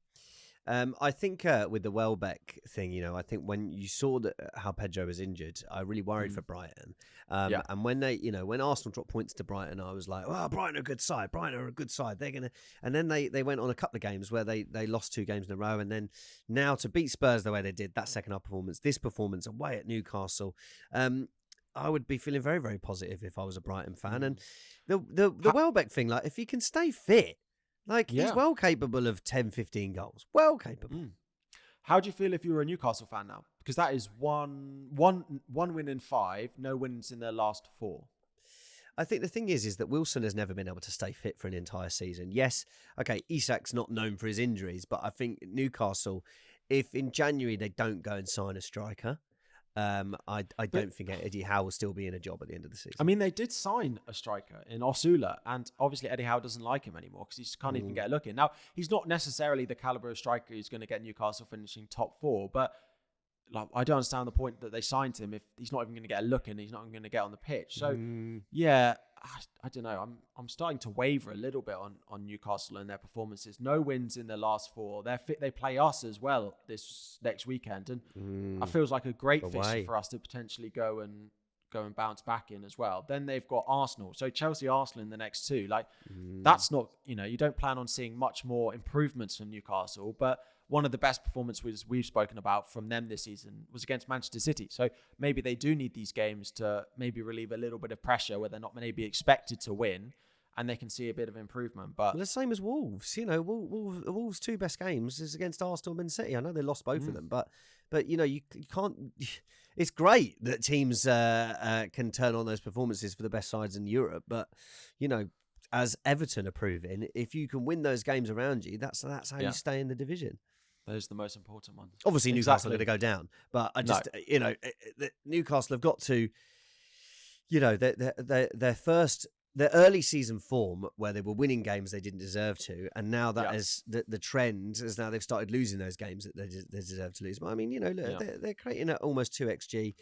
B: I think with the Welbeck thing, I think when you saw how Pedro was injured, I really worried for Brighton. And when when Arsenal dropped points to Brighton, I was like, "Oh, Brighton are a good side. Brighton are a good side. They're gonna." And then they went on a couple of games where they lost 2 games in a row, and then now to beat Spurs the way they did, that second half performance, this performance away at Newcastle. I would be feeling very, very positive if I was a Brighton fan. And the Welbeck thing, like if he can stay fit, he's well capable of 10, 15 goals. Well capable.
A: How do you feel if you were a Newcastle fan now? Because that is one win in 5, no wins in their last 4.
B: I think the thing is that Wilson has never been able to stay fit for an entire season. Yes, okay, Isak's not known for his injuries, but I think Newcastle, if in January they don't go and sign a striker, I don't think Eddie Howe will still be in a job at the end of the season.
A: I mean, they did sign a striker in Osula, and obviously Eddie Howe doesn't like him anymore because he just can't even get a look in. Now, he's not necessarily the caliber of striker who's going to get Newcastle finishing top 4, but I don't understand the point that they signed him if he's not even going to get a look in, he's not even going to get on the pitch. So, yeah, I don't know. I'm starting to waver a little bit on Newcastle and their performances. No wins in their last 4. They play us as well this next weekend, and it feels like a great fixture for us to potentially go and bounce back in as well. Then they've got Arsenal. So Chelsea, Arsenal in the next 2. That's not, you don't plan on seeing much more improvements from Newcastle, but one of the best performances we've spoken about from them this season was against Manchester City. So maybe they do need these games to maybe relieve a little bit of pressure where they're not maybe expected to win, and they can see a bit of improvement. But
B: the same as Wolves. Wolves' 2 best games is against Arsenal and City. I know they lost both of them, but you can't. It's great that teams can turn on those performances for the best sides in Europe, but as Everton are proving, if you can win those games around you, that's how you stay in the division.
A: Those are the most important ones.
B: Obviously, Newcastle are going to go down, but I just, Newcastle have got to, their early season form where they were winning games they didn't deserve to, and now that is the trend is now they've started losing those games that they deserve to lose. But I mean, they're creating at almost 2xG.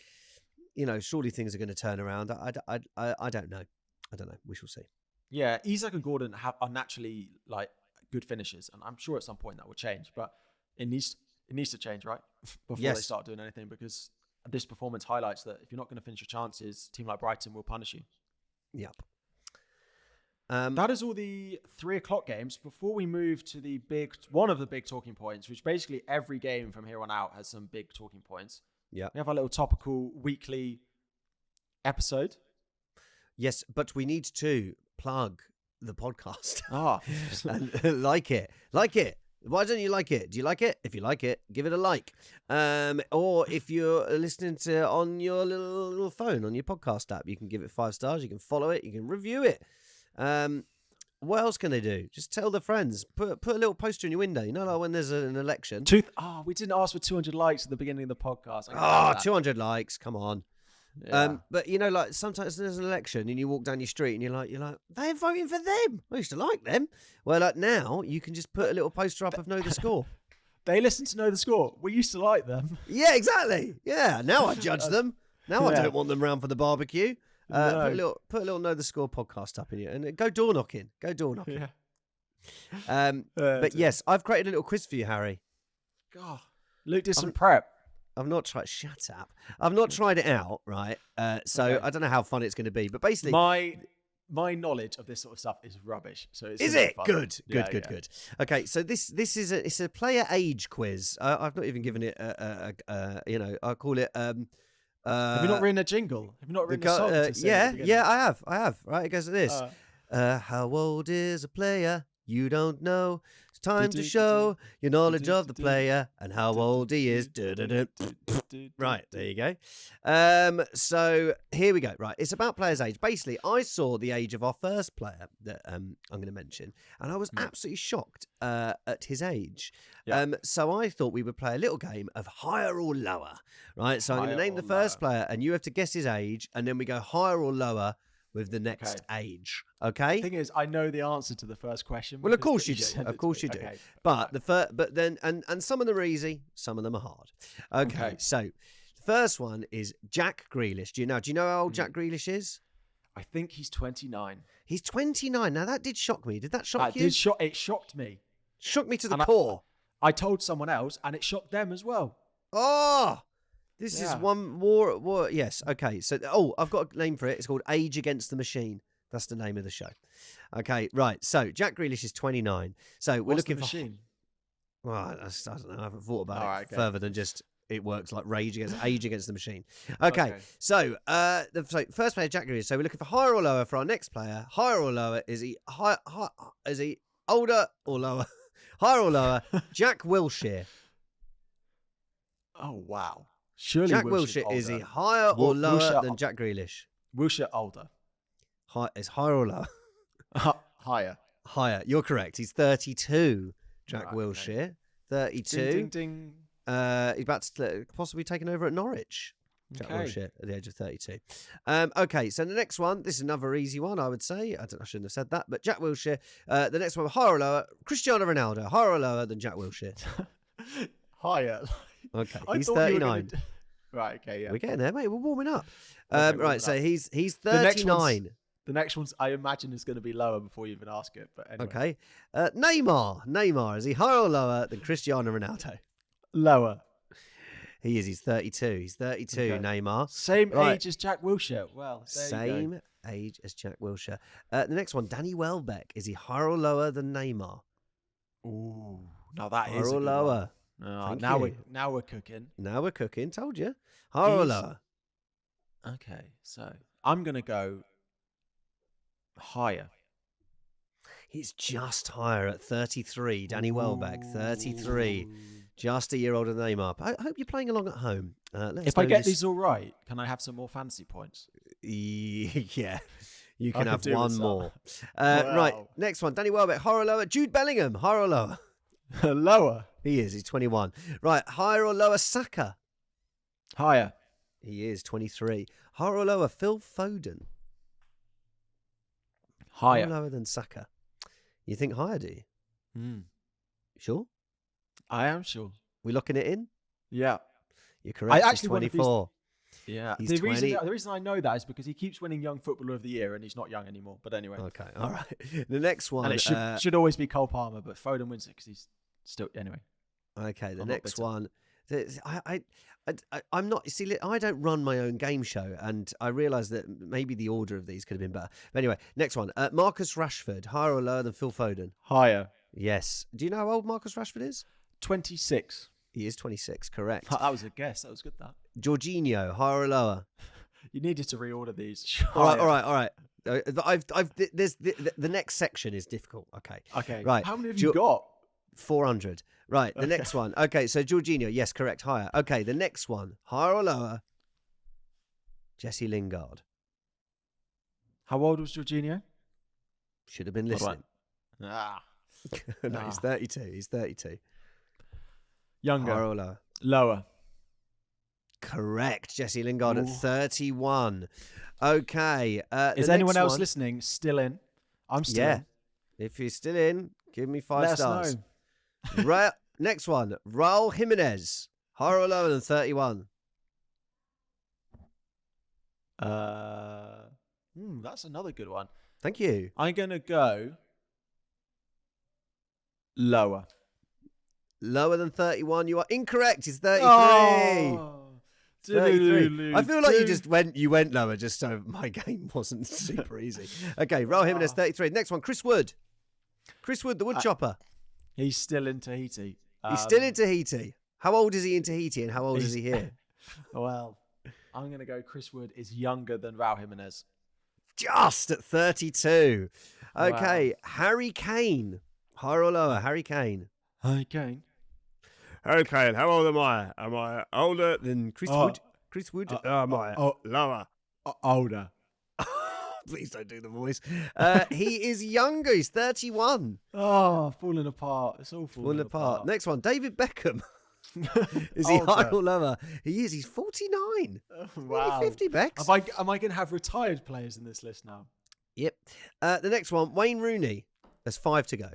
B: Surely things are going to turn around. I don't know. We shall see.
A: Yeah, Isak and Gordon are naturally good finishers, and I'm sure at some point that will change. But it needs to change, right? Before they start doing anything, because this performance highlights that if you're not going to finish your chances, a team like Brighton will punish you.
B: Yep.
A: That is all the 3:00 games. Before we move to one of the big talking points, which basically every game from here on out has some big talking points.
B: Yeah.
A: We have our little topical weekly episode.
B: Yes, but we need to plug the podcast.
A: And
B: like it. Why don't you like it? Do you like it? If you like it, give it a like. Or if you're listening to on your little phone, on your podcast app, you can give it 5 stars. You can follow it. You can review it. What else can they do? Just tell their friends. Put a little poster in your window. Like when there's an election.
A: We didn't ask for 200 likes at the beginning of the podcast.
B: 200 likes. Come on. Yeah. But sometimes there's an election and you walk down your street and you're like, they're voting for them. I used to like them. Well, now you can just put a little poster up of Know the Score.
A: They listen to Know the Score. We used to like them.
B: Yeah, exactly. Yeah, now I judge them. Now I don't want them round for the barbecue. No. Put a little Know the Score podcast up in you and go door knocking. Yeah. But yes, I've created a little quiz for you, Harry.
A: God, Luke did some prep.
B: I've not tried. Shut up. I've not tried it out, right? So okay. I don't know how fun it's going to be. But basically,
A: my my knowledge of this sort of stuff is rubbish. So it's
B: Is
A: gonna be
B: it
A: fun.
B: good? Okay, so this is a player age quiz. I've not even given it I call it
A: Have you not written a jingle? Have you not written a song to sing at the beginning?
B: I have. Right, it goes like this. How old is a player? You don't know. It's time to show your knowledge of the player and how old he is. Right, there you go. So here we go. Right, it's about players' age. Basically, I saw the age of our first player that I'm going to mention, and I was absolutely shocked at his age.
A: Yeah.
B: So I thought we would play a little game of higher or lower. Right, so I'm going to name the first player, and you have to guess his age, and then we go higher or lower with the next age. Okay.
A: The thing is, I know the answer to the first question.
B: Well, of course you do. Of course you do.
A: Okay.
B: But but then and some of them are easy, some of them are hard. Okay. So the first one is Jack Grealish. Do you know how old Jack Grealish is?
A: I think he's 29.
B: He's 29. Now that did shock me. Did that shock you?
A: It shocked me.
B: Shocked me to the core.
A: I told someone else, and it shocked them as well.
B: Oh. This is one more. Yes. Okay. So, I've got a name for it. It's called Age Against the Machine. That's the name of the show. Okay. Right. So, Jack Grealish is 29. So, we're looking for
A: machine.
B: Well, I don't know. I haven't thought about it further than just it works like Age Against the Machine. Okay. So, the first player, Jack Grealish. So, we're looking for higher or lower for our next player. Higher or lower? Is he Is he older or lower? Higher or lower? Jack Wilshere.
A: Oh wow. Surely
B: Jack Wilshere, is he higher or lower than Jack Grealish?
A: Wilshere older.
B: Is higher or lower?
A: Higher.
B: Higher. You're correct. He's 32. Jack Wilshere, 32.
A: Ding, ding, ding.
B: He's about to possibly taken over at Norwich. Jack Wilshere at the age of 32. Okay, so the next one. This is another easy one, I would say. I shouldn't have said that, but Jack Wilshere. The next one, higher or lower? Cristiano Ronaldo, higher or lower than Jack Wilshere?
A: Higher.
B: Okay, he's 39.
A: Right, okay, yeah.
B: We're getting there, mate. We're warming up. Right, so he's 39.
A: The next one's, I imagine, is going to be lower before you even ask it. But anyway.
B: Okay. Neymar. Is he higher or lower than Cristiano Ronaldo?
A: Lower.
B: He is. He's 32. He's 32, okay. Neymar.
A: Same age as Jack Wilshere. Well,
B: same age as Jack Wilshere. The next one, Danny Welbeck. Is he higher or lower than Neymar?
A: Ooh. Now that
B: higher
A: is
B: or lower.
A: Oh, now we're cooking.
B: Now we're cooking. Told you. Higher or lower?
A: Okay, so I'm gonna go higher.
B: He's just higher at 33. Danny Welbeck, 33, just a year older than Neymar. I hope you're playing along at home.
A: If I get these all right, can I have some more fantasy points?
B: Yeah. You can have one more. Right, next one. Danny Welbeck, higher or lower? Jude Bellingham, higher or lower?
A: Lower.
B: He is. He's 21. Right, higher or lower? Saka?
A: Higher.
B: He is 23. Higher or lower? Phil Foden?
A: Higher.
B: Lower than Saka. You think higher, do you? Sure?
A: I am sure.
B: We locking it in?
A: Yeah.
B: You're correct. He's 24.
A: Yeah.
B: He's
A: the
B: 20.
A: reason I know that is because he keeps winning Young Footballer of the Year and he's not young anymore. But anyway.
B: Okay. All right. The next one.
A: And it should always be Cole Palmer, but Foden wins it because he's still... Anyway.
B: Okay. The next one. I'm not. See, I don't run my own game show, and I realise that maybe the order of these could have been better. But anyway, next one. Marcus Rashford, higher or lower than Phil Foden?
A: Higher.
B: Yes. Do you know how old Marcus Rashford is?
A: 26.
B: He is 26. Correct.
A: That was a guess. That was good. That.
B: Jorginho, higher or lower?
A: You needed to reorder these.
B: All right. There's the next section is difficult. Okay. Right.
A: How many have you got?
B: 400. Right, the next one. Okay, so Jorginho, yes, correct, higher. Okay, the next one, higher or lower? Jesse Lingard.
A: How old was Jorginho?
B: Should have been listening.
A: No,
B: he's 32. He's 32.
A: Younger.
B: Higher or lower?
A: Lower.
B: Correct, Jesse Lingard at 31. Okay.
A: Is anyone else listening still in? I'm still in.
B: If you're still in, give me 5 stars.
A: Let us
B: know. Next one, Raul Jimenez, higher or lower than 31?
A: That's another good one.
B: Thank you.
A: I'm gonna go lower.
B: Lower than 31? You are incorrect. He's 33.
A: Oh,
B: 33. I feel like you went lower just so my game wasn't super easy. Okay, Raul Jimenez, 33. Next one, Chris Wood. Chris Wood, the wood chopper.
A: He's still in Tahiti.
B: He's still in Tahiti. How old is he in Tahiti and how old is he here?
A: Well, I'm going to go Chris Wood is younger than Raul Jimenez.
B: Just at 32. Okay, wow. Harry Kane. Higher or lower? Harry Kane.
A: Harry Kane.
B: Harry Kane, how old am I? Am I older than Chris Wood? Chris Wood? Am I lower?
A: Older.
B: Please don't do the voice. He is younger. He's 31.
A: Oh, falling apart. It's all falling apart.
B: Next one, David Beckham. Is he higher or lower? He is. He's 49. Oh, wow. 50 Becks.
A: Am I going to have retired players in this list now?
B: Yep. The next one, Wayne Rooney. There's 5 to go.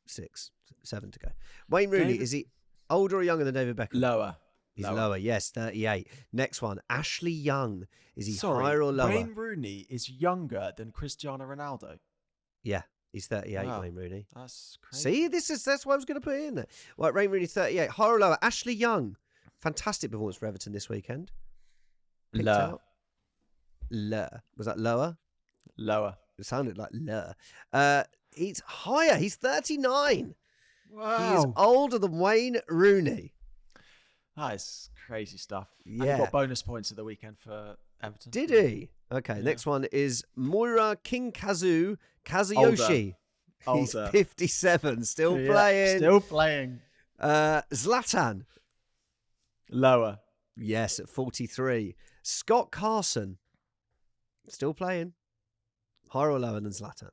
B: 6, 7 to go. Wayne Rooney, is he older or younger than David Beckham?
A: Lower.
B: He's lower, yes, 38. Next one, Ashley Young. Is he higher or lower?
A: Wayne Rooney is younger than Cristiano Ronaldo.
B: Yeah, he's 38,
A: wow.
B: Wayne Rooney.
A: That's crazy.
B: See, that's why I was going to put it in there. Right, Wayne Rooney, 38. Higher or lower? Ashley Young. Fantastic performance for Everton this weekend.
A: Lower.
B: Was that lower?
A: Lower.
B: It sounded like lower. He's higher. He's 39.
A: Wow.
B: He is older than Wayne Rooney.
A: That is crazy stuff.
B: Yeah.
A: And he got bonus points at the weekend for Everton.
B: Did he? Okay, yeah. Next one is Moira Kazuyoshi.
A: Older.
B: He's 57, still playing.
A: Still playing.
B: Zlatan.
A: Lower.
B: Yes, at 43. Scott Carson. Still playing. Higher or lower than Zlatan?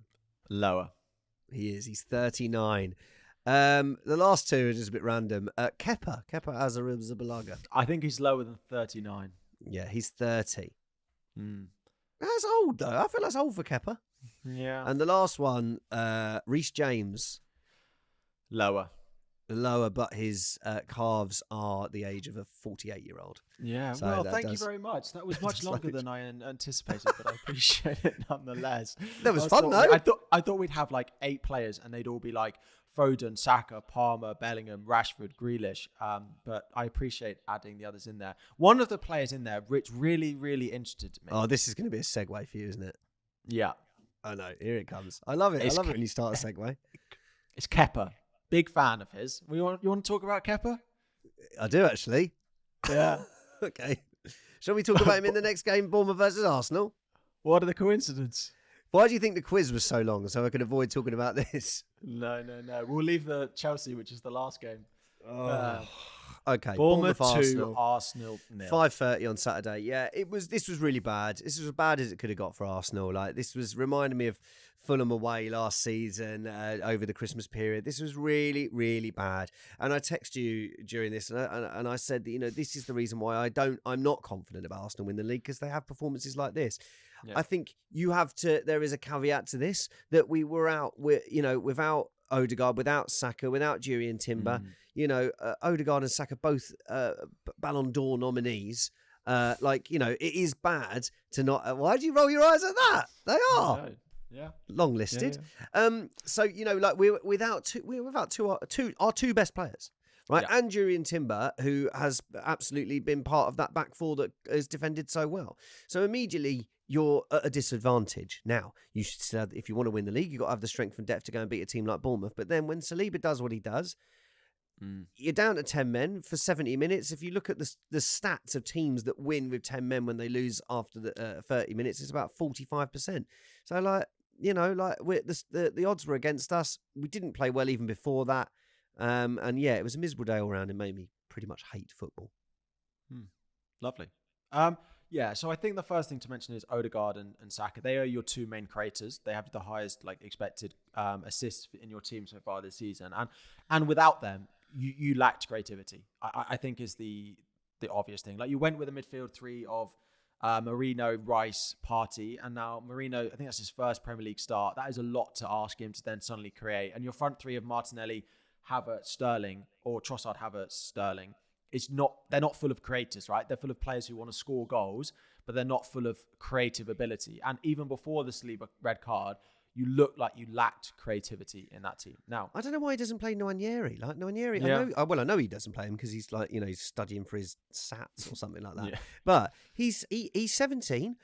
A: Lower.
B: He is. He's 39. The last two are just a bit random. Kepa Azaribzabalaga.
A: I think he's lower than 39.
B: Yeah, he's 30. That's old, though. I feel that's old for Kepa.
A: Yeah.
B: And the last one, Reece James.
A: Lower,
B: but his calves are the age of a 48-year-old.
A: Yeah, so well, thank you very much. That was much longer than I anticipated, but I appreciate it nonetheless.
B: That was fun, though.
A: I thought we'd have like 8 players, and they'd all be like Foden, Saka, Palmer, Bellingham, Rashford, Grealish. But I appreciate adding the others in there. One of the players in there, which really, really interested me.
B: Oh, this is going to be a segue for you, isn't it?
A: Yeah.
B: I know. Here it comes. I love it. I love it when you start a segue.
A: It's Kepa. Big fan of his. You want to talk about Kepa?
B: I do, actually.
A: Yeah.
B: Okay. Shall we talk about him in the next game, Bournemouth versus Arsenal?
A: What are the coincidence?
B: Why do you think the quiz was so long so I could avoid talking about this?
A: No. We'll leave the Chelsea, which is the last game.
B: Okay.
A: Bournemouth 2, Arsenal 0.
B: 5:30 on Saturday. Yeah, this was really bad. This was as bad as it could have got for Arsenal. Like, this was reminding me of Fulham away last season over the Christmas period. This was really, really bad. And I texted you during this, and I said that, this is the reason why I'm not confident about Arsenal win the league, because they have performances like this. Yeah. I think there is a caveat to this, that we were out without Odegaard, without Saka, without Dewey and Timber. Odegaard and Saka both Ballon d'Or nominees. It is bad to not. Why do you roll your eyes at that? They are.
A: Yeah.
B: Long listed. Yeah. We're without our two best players, right? Yeah. And Dewey and Timber, who has absolutely been part of that back four that has defended so well. So immediately you're at a disadvantage. Now, you should say, if you want to win the league, you've got to have the strength and depth to go and beat a team like Bournemouth. But then when Saliba does what he does, you're down to 10 men for 70 minutes. If you look at the stats of teams that win with 10 men when they lose after the 30 minutes, it's about 45%. So, the odds were against us. We didn't play well even before that. It was a miserable day all around. It made me pretty much hate football.
A: Lovely. So I think the first thing to mention is Odegaard and Saka. They are your two main creators. They have the highest expected assists in your team so far this season. And without them, you lacked creativity. I think is the obvious thing. Like, you went with a midfield three of Marino, Rice, Partey, and now Marino, I think that's his first Premier League start. That is a lot to ask him to then suddenly create. And your front three of Martinelli, Havertz, Sterling, or Trossard, Havertz, Sterling, they're not full of creators, right? They're full of players who want to score goals, but they're not full of creative ability. And even before the Saliba red card, you looked like you lacked creativity in that team. Now,
B: I don't know why he doesn't play Nwaneri. Like Nwaneri,
A: yeah.
B: I know he doesn't play him because he's like, he's studying for his SATs or something like that.
A: Yeah.
B: But he's 17.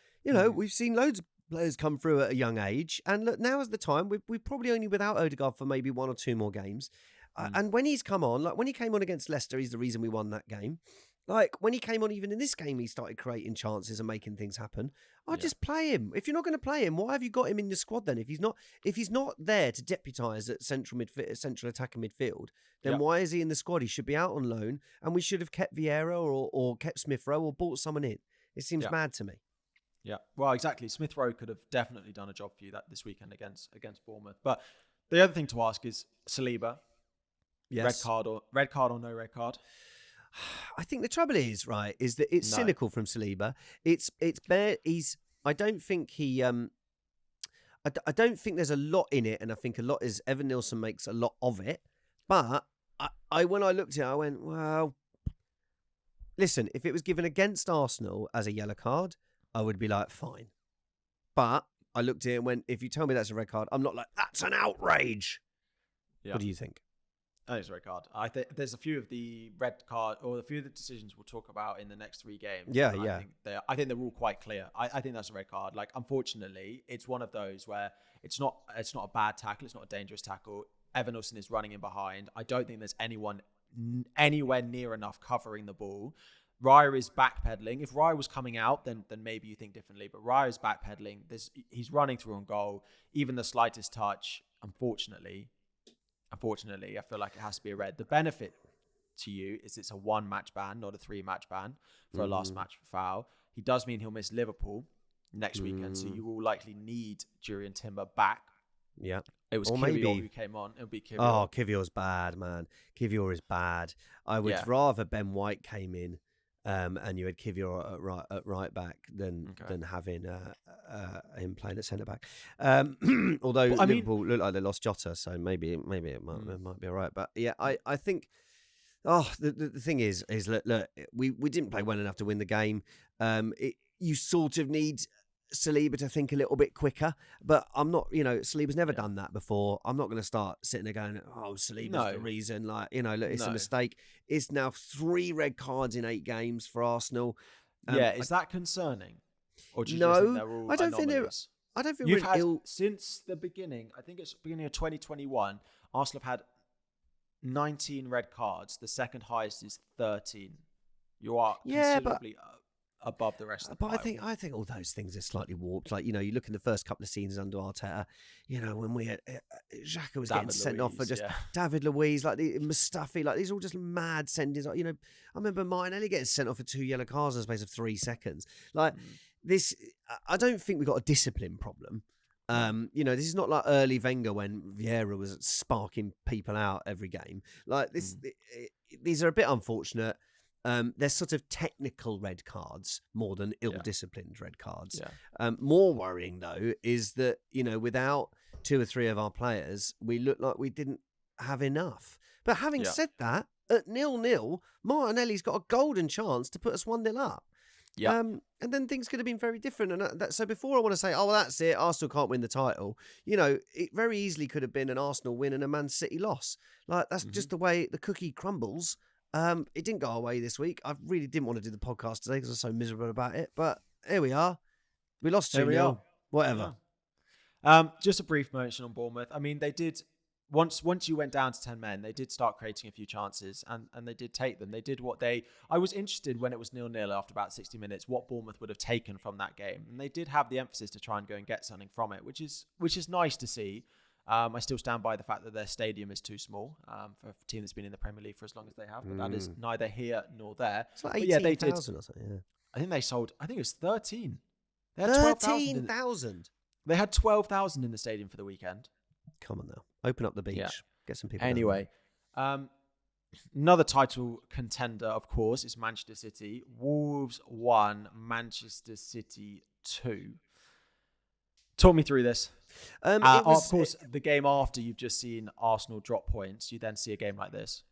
B: We've seen loads of players come through at a young age, and look, now is the time. We're probably only without Odegaard for maybe 1 or 2 more games. And when he's come on, like when he came on against Leicester, he's the reason we won that game. Like when he came on, even in this game, he started creating chances and making things happen. I'd just play him. If you're not going to play him, why have you got him in your squad then? If he's not there to deputise at central attacking midfield, then why is he in the squad? He should be out on loan, and we should have kept Vieira or kept Smith Rowe or bought someone in. It seems mad to me.
A: Yeah, well, exactly. Smith Rowe could have definitely done a job for you this weekend against Bournemouth. But the other thing to ask is Saliba. Yes. Red card or no red card?
B: I think the trouble is that it's cynical from Saliba. It's bare. I don't think he. I don't think there's a lot in it, and I think a lot is Evan Nilsson makes a lot of it. But I when I looked at it, I went, well, listen, if it was given against Arsenal as a yellow card, I would be like, fine. But I looked at it and went, if you tell me that's a red card, I'm not like, that's an outrage. Yeah. What do you think?
A: I think it's a red card. I think there's a few of the red card or a few of the decisions we'll talk about in the next 3 games.
B: Yeah.
A: I think they're all quite clear. I think that's a red card. Like, unfortunately, it's one of those where it's not a bad tackle. It's not a dangerous tackle. Evan Nilsson is running in behind. I don't think there's anyone anywhere near enough covering the ball. Raya is backpedaling. If Raya was coming out, then maybe you think differently. But Raya is backpedaling. He's running through on goal. Even the slightest touch, unfortunately, I feel like it has to be a red. The benefit to you is it's a 1-match ban, not a 3-match ban for a last match for foul. He does mean he'll miss Liverpool next weekend, so you will likely need Jurriën Timber back.
B: Yeah.
A: It was Kivior who came on. It'll be Kivior.
B: Oh, Kivior's bad, man. Kivior is bad. I would rather Ben White came in and you had Kivior at right back than having him playing at centre back. Although Liverpool look like they lost Jota, so maybe it might be all right. But yeah, I think. Oh, the thing is look, we didn't play well enough to win the game. You sort of need Saliba to think a little bit quicker, but I'm not. Saliba's never done that before. I'm not going to start sitting there going, "Oh, Saliba's the reason." Look, it's a mistake. It's now 3 red cards in 8 games for Arsenal.
A: Is that concerning? Or do you just think they're all
B: I don't
A: anomalies?
B: think I don't think
A: you've had since the beginning. I think it's beginning of 2021. Arsenal have had 19 red cards. The second highest is 13. You are considerably above the rest of the pile.
B: But I think all those things are slightly warped. Like, you look in the first couple of seasons under Arteta, when we had Xhaka was getting sent off for just David Luiz, like Mustafi, like these are all just mad sendings. Like, I remember Martinelli getting sent off for 2 yellow cards in the space of 3 seconds. Like this, I don't think we got a discipline problem. This is not like early Wenger when Vieira was sparking people out every game. Like this, these are a bit unfortunate. They're sort of technical red cards more than ill-disciplined red cards. Yeah. More worrying, though, is that, without 2 or 3 of our players, we look like we didn't have enough. But having said that, at 0-0, Martinelli's got a golden chance to put us 1-0 up. Yeah. And then things could have been very different. And so before I want to say, oh, well, that's it, Arsenal can't win the title, it very easily could have been an Arsenal win and a Man City loss. Like, that's just the way the cookie crumbles. It didn't go our way this week. I really didn't want to do the podcast today because I was so miserable about it. But here we are. We lost 2-0. Whatever.
A: Yeah. Just a brief mention on Bournemouth. I mean, they did, once you went down to 10 men, they did start creating a few chances and they did take them. They did I was interested when it was 0-0 after about 60 minutes, what Bournemouth would have taken from that game. And they did have the emphasis to try and go and get something from it, which is nice to see. I still stand by the fact that their stadium is too small for a team that's been in the Premier League for as long as they have. But that is neither here nor there.
B: It's like 18,000 or something. Yeah.
A: I think they sold. I think it was 13.
B: They had 13,000.
A: They had 12,000 in the stadium for the weekend.
B: Come on now, open up the beach. Yeah. Get some people.
A: Anyway, another title contender, of course, is Manchester City. Wolves 1, Manchester City 2. Talk me through this. Of course, the game after you've just seen Arsenal drop points, you then see a game like this.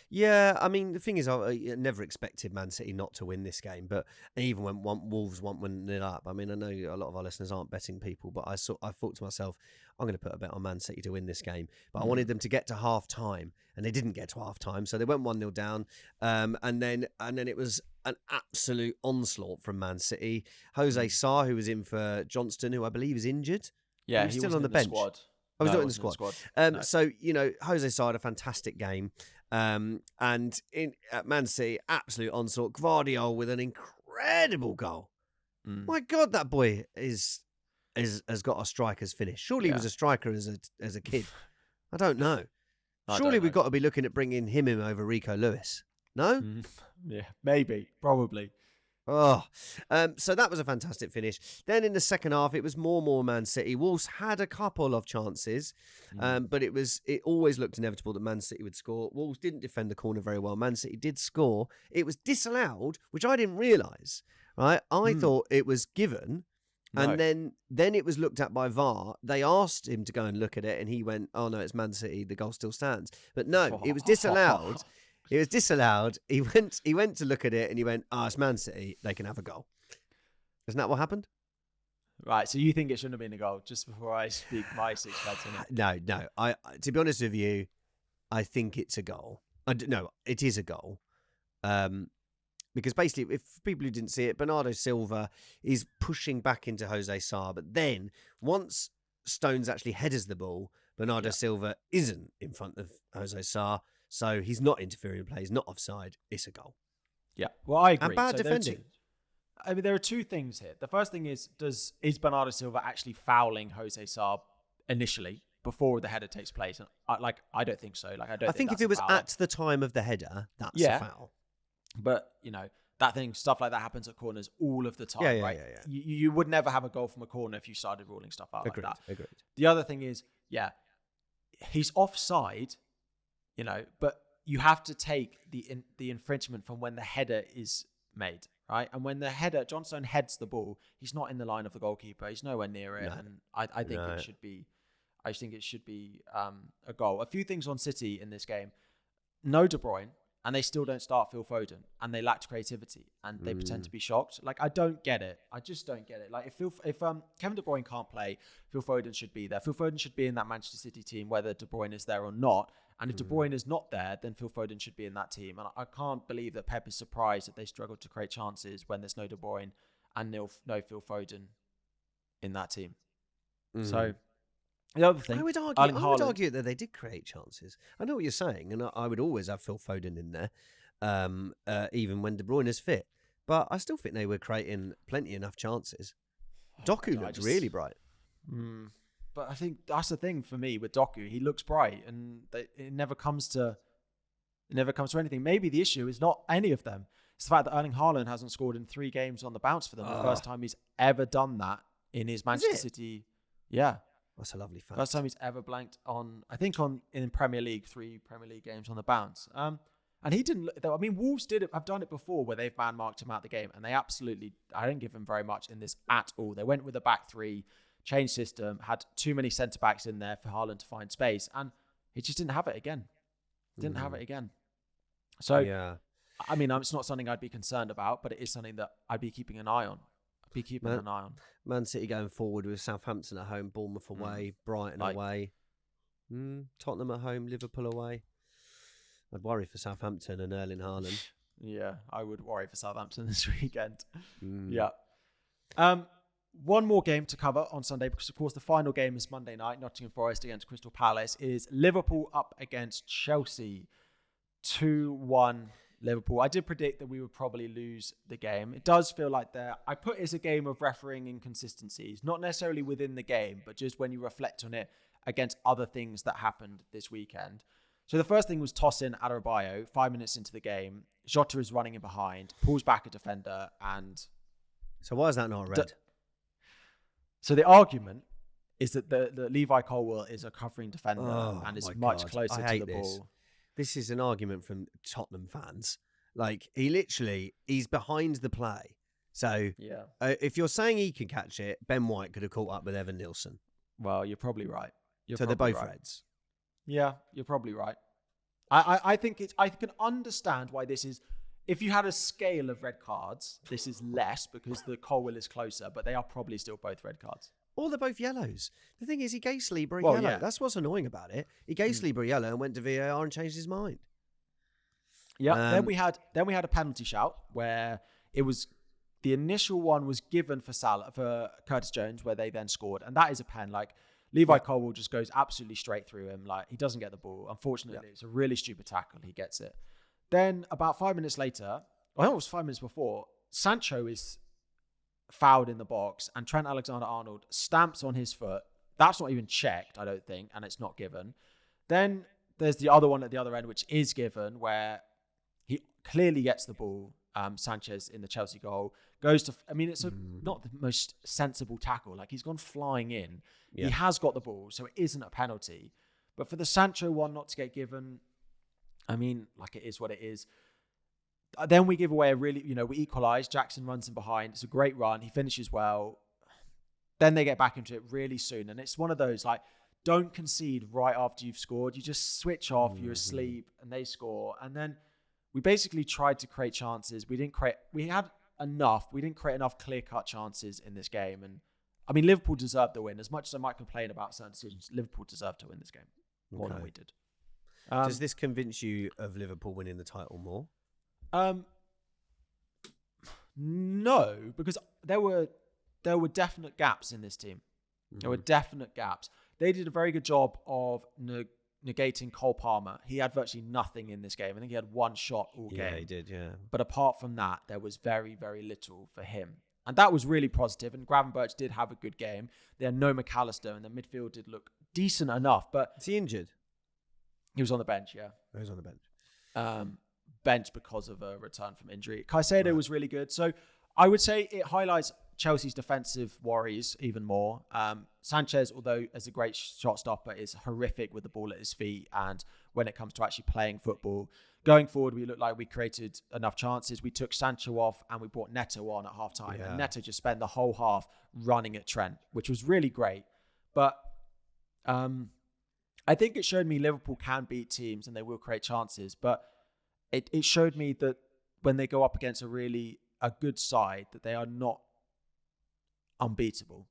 B: Yeah, I mean, the thing is, I never expected Man City not to win this game, but even when Wolves went nil up, I mean, I know a lot of our listeners aren't betting people, but I thought to myself, I'm going to put a bet on Man City to win this game, but I wanted them to get to half time, and they didn't get to half time, so they went 1-0 down, and then it was an absolute onslaught from Man City. Jose Sarr, who was in for Johnston, who I believe is injured,
A: Yeah,
B: he was still on the
A: wasn't in
B: bench.
A: squad.
B: I was
A: No,
B: not
A: he
B: in the
A: wasn't
B: squad.
A: No.
B: So, Jose Sarr had a fantastic game. And at Man City, absolute onslaught. Gvardiol with an incredible goal. My God, that boy has got a striker's finish. Surely he was a striker as a kid. I don't know. Surely we've got to be looking at bringing him in over Rico Lewis. No?
A: Yeah, maybe, probably.
B: Oh, so that was a fantastic finish. Then in the second half, it was more Man City. Wolves had a couple of chances, but it always looked inevitable that Man City would score. Wolves didn't defend the corner very well. Man City did score. It was disallowed, which I didn't realise. Right, I thought it was given, and then it was looked at by VAR. They asked him to go and look at it, and he went, "Oh no, it's Man City. The goal still stands." But no, it was disallowed. It was disallowed. He went to look at it and he went, it's Man City. They can have a goal. Isn't that what happened?
A: Right. So you think it shouldn't have been a goal? Just before I speak my 6 pence in it.
B: No. I to be honest with you, I think it's a goal. No, it is a goal. Because basically, if people who didn't see it, Bernardo Silva is pushing back into Jose Sarr. But then once Stones actually headers the ball, Bernardo Silva isn't in front of Jose Sarr. So he's not interfering in play. He's not offside. It's a goal.
A: Yeah. Well, I agree.
B: And bad defending.
A: There are two things here. The first thing is Bernardo Silva actually fouling Jose Sarr initially before the header takes place? And I don't think so. I think
B: if it was at the time of the header, that's a foul.
A: But stuff like that happens at corners all of the time, right?
B: Yeah.
A: You would never have a goal from a corner if you started ruling stuff out like that.
B: Agreed.
A: The other thing is, he's offside. But you have to take the infringement from when the header is made, right? And when Johnstone heads the ball, he's not in the line of the goalkeeper. He's nowhere near it, and I think it should be. I think it should be a goal. A few things on City in this game: no De Bruyne, and they still don't start Phil Foden, and they lacked creativity, and they pretend to be shocked. I don't get it. I just don't get it. If Kevin De Bruyne can't play, Phil Foden should be there. Phil Foden should be in that Manchester City team, whether De Bruyne is there or not. And if De Bruyne is not there, then Phil Foden should be in that team. And I can't believe that Pep is surprised that they struggled to create chances when there's no De Bruyne and no Phil Foden in that team. So the other thing,
B: I would argue that they did create chances. I know what you're saying, and I would always have Phil Foden in there, even when De Bruyne is fit. But I still think they were creating plenty enough chances. Doku looked really bright.
A: But I think that's the thing for me with Doku. He looks bright, and it never comes to anything. Maybe the issue is not any of them. It's the fact that Erling Haaland hasn't scored in 3 games on the bounce for them. The first time he's ever done that in his Manchester City. Yeah.
B: That's a lovely fact.
A: First time he's ever blanked in Premier League, 3 Premier League games on the bounce. And he didn't. I mean, Wolves have done it before where they've man-marked him out the game, and I didn't give him very much in this at all. They went with a back 3. Changed system, had too many centre-backs in there for Haaland to find space, and he just didn't have it again. So, I mean, it's not something I'd be concerned about, but it is something that I'd be keeping an eye on.
B: Man City going forward with Southampton at home, Bournemouth away, Brighton away, Tottenham at home, Liverpool away. I'd worry for Southampton and Erling Haaland.
A: Yeah, I would worry for Southampton this weekend. Yeah. One more game to cover on Sunday, because of course the final game is Monday night. Nottingham Forest against Crystal Palace. Is Liverpool up against Chelsea. 2-1 Liverpool. I did predict that we would probably lose the game. It does feel like I put it as a game of refereeing inconsistencies, not necessarily within the game, but just when you reflect on it against other things that happened this weekend. So the first thing was toss in Adebayo 5 minutes into the game. Jota is running in behind, pulls back a defender, and...
B: So why is that not a red?
A: So the argument is that the Levi Colwill is a covering defender and is much closer to the ball.
B: This is an argument from Tottenham fans. He's behind the play. So if you're saying he can catch it, Ben White could have caught up with Evan Nilsson.
A: Well, you're probably right.
B: They're both reds.
A: Yeah, you're probably right. I think I can understand why this is. If you had a scale of red cards, this is less because the Colwill is closer, but they are probably still both red cards.
B: Or they're both yellows. The thing is, he gave Sleeper a
A: Well,
B: yellow.
A: yeah.
B: That's what's annoying about it. He gave Sleeper a yellow and went to VAR and changed his mind.
A: Yeah. Then we had a penalty shout where it was the initial one was given for Curtis Jones, where they then scored, and that is a pen. Like Levi Colwill just goes absolutely straight through him. Like he doesn't get the ball. Unfortunately, it's a really stupid tackle. He gets it. Then about 5 minutes later, I think it was 5 minutes before, Sancho is fouled in the box and Trent Alexander-Arnold stamps on his foot. That's not even checked, I don't think, and it's not given. Then there's the other one at the other end, which is given, where he clearly gets the ball. Sanchez in the Chelsea goal goes to, I mean, it's not the most sensible tackle. Like he's gone flying in. Yeah. He has got the ball, so it isn't a penalty. But for the Sancho one not to get given, I mean, like it is what it is. Then we give away a really, we equalise. Jackson runs in behind. It's a great run. He finishes well. Then they get back into it really soon. And it's one of those, like, don't concede right after you've scored. You just switch off, you're asleep, and they score. And then we basically tried to create chances. We didn't create enough clear-cut chances in this game. And I mean, Liverpool deserved the win. As much as I might complain about certain decisions, Liverpool deserved to win this game more than we did.
B: Does this convince you of Liverpool winning the title more?
A: No, because there were definite gaps in this team. There were definite gaps. They did a very good job of negating Cole Palmer. He had virtually nothing in this game. I think he had one shot all game.
B: Yeah, he did, yeah.
A: But apart from that, there was very, very little for him. And that was really positive. And Gravenberch did have a good game. They had no McAllister, and the midfield did look decent enough. But
B: is he injured?
A: He was on the bench, yeah.
B: He was on the bench.
A: Bench because of a return from injury. Caicedo was really good. So I would say it highlights Chelsea's defensive worries even more. Sanchez, although as a great shot stopper, is horrific with the ball at his feet. And when it comes to actually playing football, going forward, we looked like we created enough chances. We took Sancho off and we brought Neto on at half time. Yeah. And Neto just spent the whole half running at Trent, which was really great. But I think it showed me Liverpool can beat teams and they will create chances. But it showed me that when they go up against a good side, that they are not unbeatable,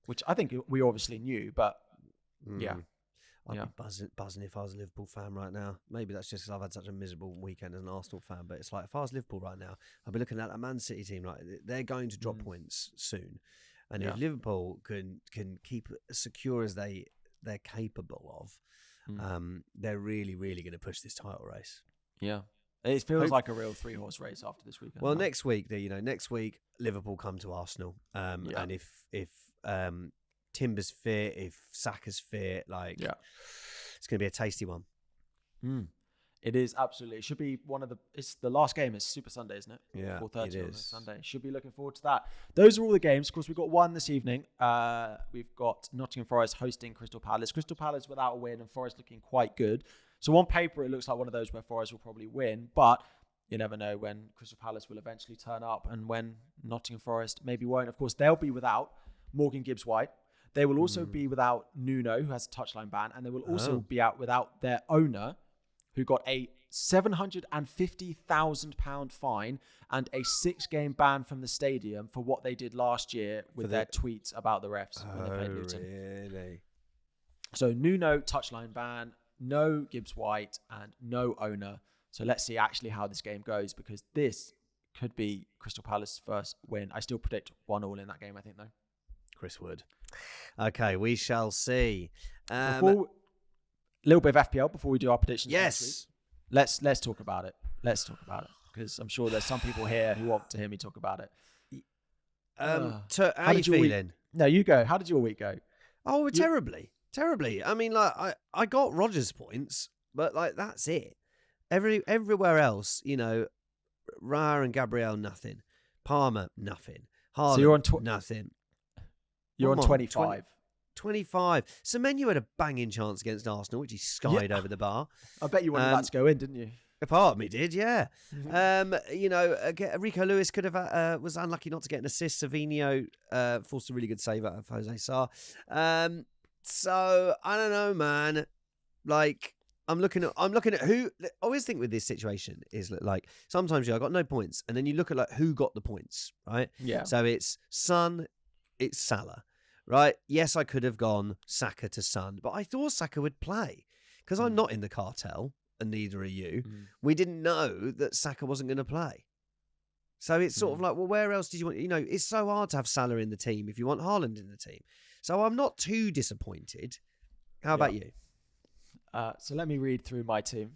A: which I think we obviously knew, but yeah.
B: I'd be buzzing if I was a Liverpool fan right now. Maybe that's just because I've had such a miserable weekend as an Arsenal fan, but it's like if I was Liverpool right now, I'd be looking at a Man City team, like they're going to drop points soon. And if Liverpool can keep as secure as they're capable of, they're really, really going to push this title race. Yeah.
A: It feels like a real 3-horse race after this weekend.
B: Well, next week, Liverpool come to Arsenal. And if Timber's fit, if Saka's fit, it's going to be a tasty one.
A: It is, absolutely. It should be it's the last game. It's Super Sunday, isn't it?
B: Yeah,
A: 4:30 on Sunday. Should be looking forward to that. Those are all the games. Of course, we've got one this evening. We've got Nottingham Forest hosting Crystal Palace. Crystal Palace without a win and Forest looking quite good. So on paper, it looks like one of those where Forest will probably win, but you never know when Crystal Palace will eventually turn up and when Nottingham Forest maybe won't. Of course, they'll be without Morgan Gibbs-White. They will also be without Nuno, who has a touchline ban, and they will also be out without their owner, who got a £750,000 fine and a 6-game ban from the stadium for what they did last year with their tweets about the refs when they played Luton.
B: Really?
A: So Nuno, touchline ban, no Gibbs-White, and no owner. So let's see actually how this game goes, because this could be Crystal Palace's first win. I still predict 1-1 in that game, I think, though.
B: Chris Wood. Okay, we shall see.
A: Little bit of FPL before we do our predictions.
B: Yes.
A: Let's talk about it. Because I'm sure there's some people here who want to hear me talk about it.
B: How are you feeling?
A: No, you go. How did your week go?
B: Oh, terribly. I mean, like I got Rodgers points, but like that's it. Everywhere else, Raya and Gabriel, nothing. Palmer, nothing. Haaland,
A: so you're on
B: nothing.
A: You're on 25.
B: 25. Semenyo had a banging chance against Arsenal, which he skied over the bar.
A: I bet you wanted that to go in, didn't you?
B: A part of me did, yeah. Rico Lewis could have was unlucky not to get an assist. Savinho forced a really good save out of Jose Sarr. So I don't know, man. Like I'm looking at who. I always think with this situation is like sometimes I got no points, and then you look at like who got the points, right?
A: Yeah.
B: So it's Son, it's Salah, right? Yes, I could have gone Saka to Son, but I thought Saka would play because I'm not in the cartel, and neither are you. We didn't know that Saka wasn't going to play. So it's sort of like, well, where else did you want? You know, it's so hard to have Salah in the team if you want Haaland in the team. So I'm not too disappointed. How about you?
A: So let me read through my team.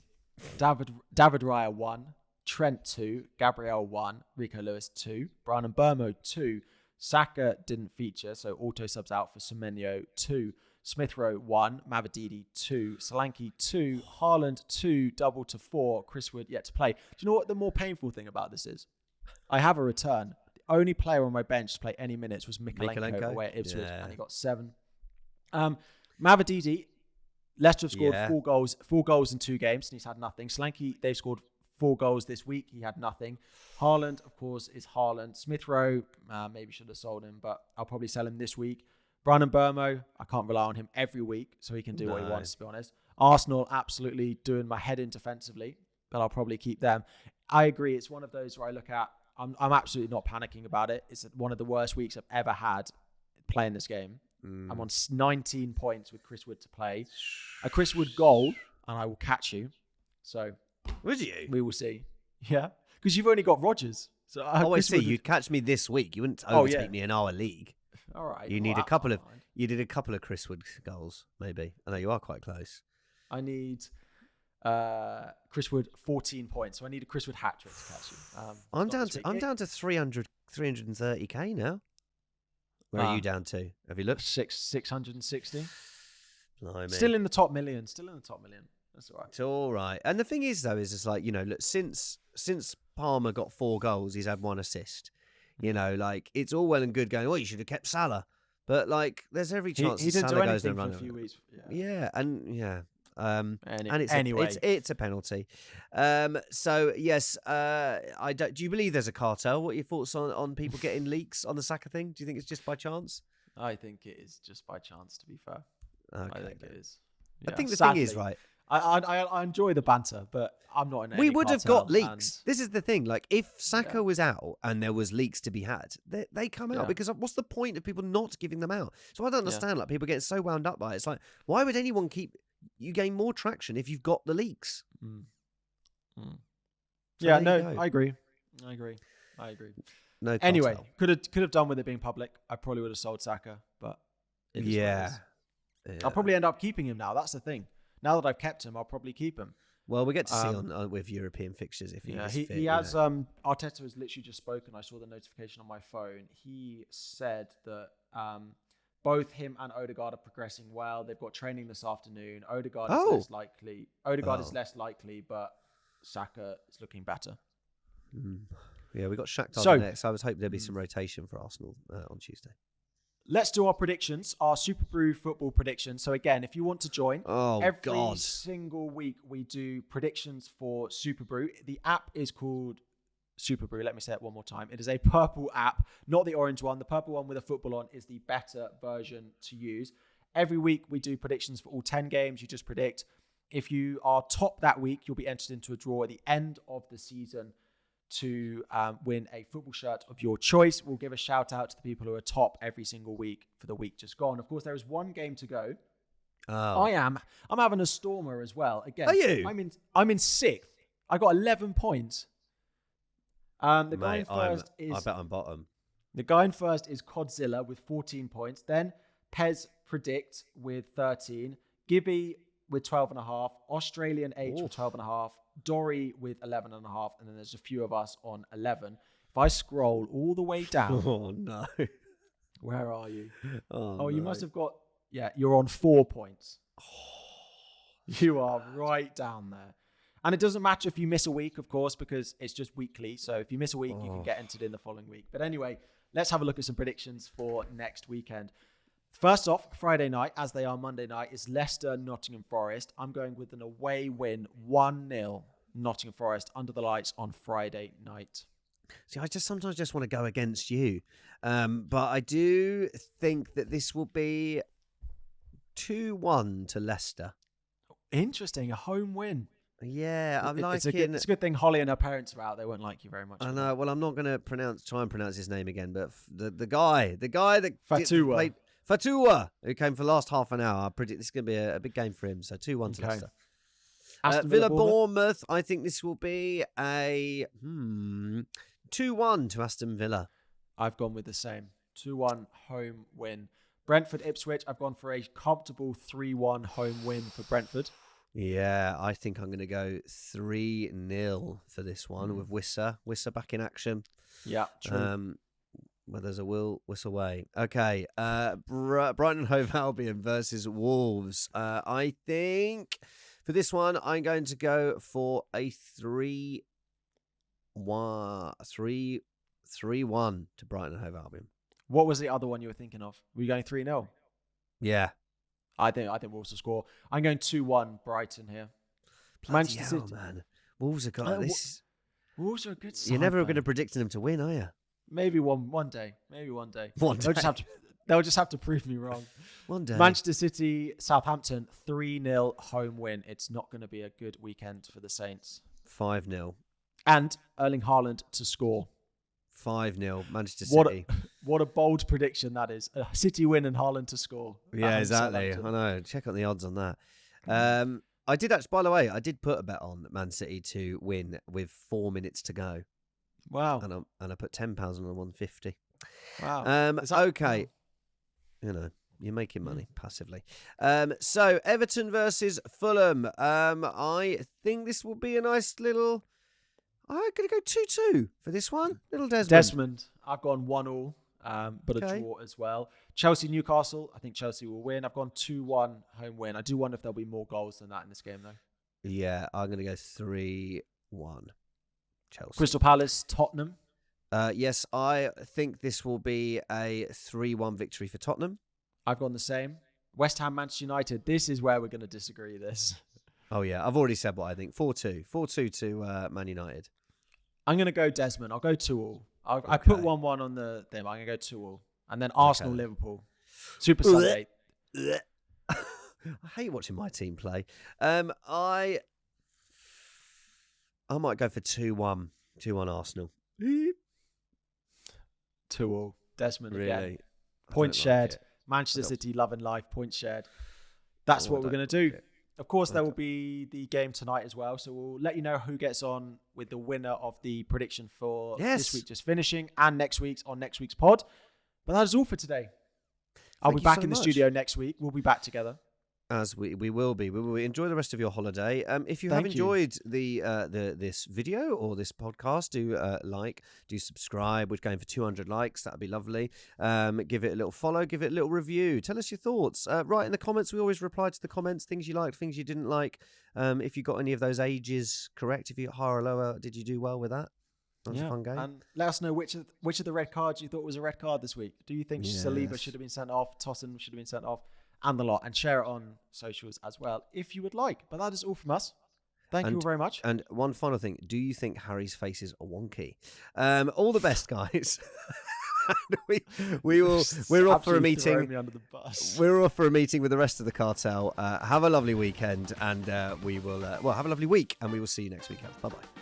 A: David Raya 1, Trent 2, Gabriel 1, Rico Lewis 2, Brian Mbeumo 2, Saka didn't feature, so auto subs out for Semenyo 2, Smith Rowe 1, Mavididi 2, Solanke 2, Haaland 2, double to 4, Chris Wood yet to play. Do you know what the more painful thing about this is? I have a return. The only player on my bench to play any minutes was Mikalenko away at Ipswich, and he got 7. Mavididi, Leicester have scored 4 goals in 2 games, and he's had nothing. Solanke, they've scored 4 goals this week. He had nothing. Haaland, of course, is Haaland. Smith Rowe, maybe should have sold him, but I'll probably sell him this week. Brian Mbeumo, I can't rely on him every week, so he can do what he wants, to be honest. Arsenal, absolutely doing my head in defensively, but I'll probably keep them. I agree. It's one of those where I look at, I'm absolutely not panicking about it. It's one of the worst weeks I've ever had playing this game. I'm on 19 points with Chris Wood to play. A Chris Wood goal, and I will catch you. So,
B: would you?
A: We will see. Yeah, because you've only got Rodgers. So
B: I see. You'd catch me this week. You wouldn't overtake me in our league.
A: All right.
B: You need a couple of. You did a couple of Chris Wood goals, maybe. I know you are quite close.
A: I need Chris Wood 14 points, so I need a Chris Wood hat trick to catch you.
B: I'm down to 330k now. Where are you down to? Have you looked?
A: 660.
B: Blimey.
A: Still in the top million. That's all right.
B: It's all right. And the thing is, though, is it's like, you know, look, since Palmer got 4 goals, he's had 1 assist. You know, like, it's all well and good going, you should have kept Salah. But, like, there's every chance
A: he didn't
B: Salah
A: do
B: goes
A: anything
B: and
A: for a few weeks.
B: And it's a penalty. So yes, do you believe there's a cartel? What are your thoughts on people getting leaks on the Saka thing? Do you think it's just by chance?
A: I think it is just by chance, to be fair.
B: Okay,
A: I think it is.
B: Yeah, I think the thing is, right,
A: I enjoy the banter, but I'm not in any
B: We would have got leaks.
A: And
B: this is the thing. Like, if Saka was out and there was leaks to be had, they come out because what's the point of people not giving them out? So I don't understand. Like, people getting so wound up by it. It's like, why would anyone keep? You gain more traction if you've got the leaks. So
A: yeah, no, I agree.
B: No.
A: Anyway, could have done with it being public. I probably would have sold Saka, but it is what it is. I'll probably end up keeping him now. That's the thing. Now that I've kept him, I'll probably keep him.
B: Well, we get to see on with European fixtures if he is fit.
A: He has. Arteta has literally just spoken. I saw the notification on my phone. He said that both him and Odegaard are progressing well. They've got training this afternoon. Odegaard is less likely. Is less likely, but Saka is looking better.
B: Yeah, we got Shakhtar next. I was hoping there'd be some rotation for Arsenal on Tuesday.
A: Let's do our predictions, our Super Brew football predictions. So again, if you want to join, every single week we do predictions for Super Brew. The app is called Super Brew. Let me say it one more time. It is a purple app, not the orange one. The purple one with a football on is the better version to use. Every week we do predictions for all 10 games. You just predict. If you are top that week, you'll be entered into a draw at the end of the season to win a football shirt of your choice. We'll give a shout out to the people who are top every single week for the week just gone. Of course, there is one game to go. I'm having a stormer as well. Again,
B: are you?
A: I'm in 6th. I got 11 points. The guy in first is.
B: I bet I'm bottom.
A: The guy in first is Codzilla with 14 points. Then Pez Predict with 13. Gibby with 12.5. Australian H with 12.5. Dory with 11.5. And then there's a few of us on 11. If I scroll all the way down.
B: Oh, no.
A: Where are you?
B: Oh,
A: you must have got. Yeah, you're on 4 points. You are right down there. And it doesn't matter if you miss a week, of course, because it's just weekly. So if you miss a week, you can get entered in the following week. But anyway, let's have a look at some predictions for next weekend. First off, Friday night, as they are Monday night, is Leicester, Nottingham Forest. I'm going with an away win, 1-0, Nottingham Forest, under the lights on Friday night.
B: See, I sometimes just want to go against you. But I do think that this will be 2-1 to Leicester.
A: Interesting. A home win.
B: Yeah, I'm
A: It's
B: liking.
A: it's a good thing Holly and her parents are out. They won't like you very much.
B: I know. Well, I'm not going to try and pronounce his name again, but the guy that
A: Fatua.
B: played Fatua, who came for the last half an hour. I predict this is going to be a big game for him. So 2-1 to Leicester.
A: Aston
B: Villa Bournemouth. I think this will be a 2-1 to Aston Villa.
A: I've gone with the same 2-1 home win. Brentford Ipswich. I've gone for a comfortable 3-1 home win for Brentford.
B: Yeah, I think I'm going to go 3-0 for this one with Wissa back in action.
A: Yeah, true.
B: Where there's a will, whistle away. Okay, Brighton Hove Albion versus Wolves. I think for this one, I'm going to go for a 3-1 to Brighton Hove Albion.
A: What was the other one you were thinking of? Were you going 3-0?
B: Yeah.
A: I think Wolves will score. I'm going 2-1 Brighton here.
B: Manchester City, man. Wolves have got this.
A: Wolves are a good side.
B: You're never going to predict them to win, are you?
A: Maybe one day. Maybe one day.
B: One day.
A: They'll just have to prove me wrong.
B: One day.
A: Manchester City, Southampton, 3-0 home win. It's not going to be a good weekend for the Saints.
B: 5-0.
A: And Erling Haaland to score.
B: 5-0 Manchester City.
A: What a bold prediction that is. A City win and Haaland to score.
B: Yeah, exactly. I know. Check out the odds on that. I did actually, by the way, I did put a bet on Man City to win with 4 minutes to go.
A: Wow.
B: And I put £10 on the 150.
A: Wow.
B: Okay. You know, you're making money passively. So Everton versus Fulham. I think this will be a nice little. I'm going to go 2-2 for this one. Little Desmond.
A: I've gone 1-1, but a draw as well. Chelsea, Newcastle. I think Chelsea will win. I've gone 2-1 home win. I do wonder if there'll be more goals than that in this game, though.
B: Yeah, I'm going to go 3-1 Chelsea.
A: Crystal Palace, Tottenham.
B: Yes, I think this will be a 3-1 victory for Tottenham.
A: I've gone the same. West Ham, Manchester United. This is where we're going to disagree this.
B: Oh, yeah. I've already said what I think. 4-2. 4-2 to Man United.
A: I'm going to go Desmond. I'll go 2-2. I put 1-1 on the thing. I'm going to go 2-2. And then Arsenal, Liverpool. Super Sunday.
B: I hate watching my team play. I might go for 2-1. 2-1 Arsenal.
A: 2-2. Desmond
B: really?
A: Again. Points shared. Like Manchester City, love and life. Points shared. That's what we're going to do. Of course, there will be the game tonight as well. So we'll let you know who gets on with the winner of the prediction for this week just finishing and next week's pod. But that is all for today. I'll be back in the studio next week. We'll be back together.
B: As we will be. We will enjoy the rest of your holiday. If you have enjoyed this video or this podcast, do subscribe. We're going for 200 likes. That'd be lovely. Give it a little follow. Give it a little review. Tell us your thoughts. Write in the comments. We always reply to the comments. Things you liked, things you didn't like. If you got any of those ages correct, if you got higher or lower, did you do well with that? That was a fun game.
A: And let us know which of the red cards you thought was a red card this week. Do you think Saliba should have been sent off? Tosin should have been sent off? And the lot, and share it on socials as well if you would like. But that is all from us. Thank you very much.
B: And one final thing: do you think Harry's faces are wonky? All the best, guys. We're off for a meeting. We're off for a meeting with the rest of the cartel. Have a lovely weekend, and we will have a lovely week, and we will see you next weekend. Bye bye.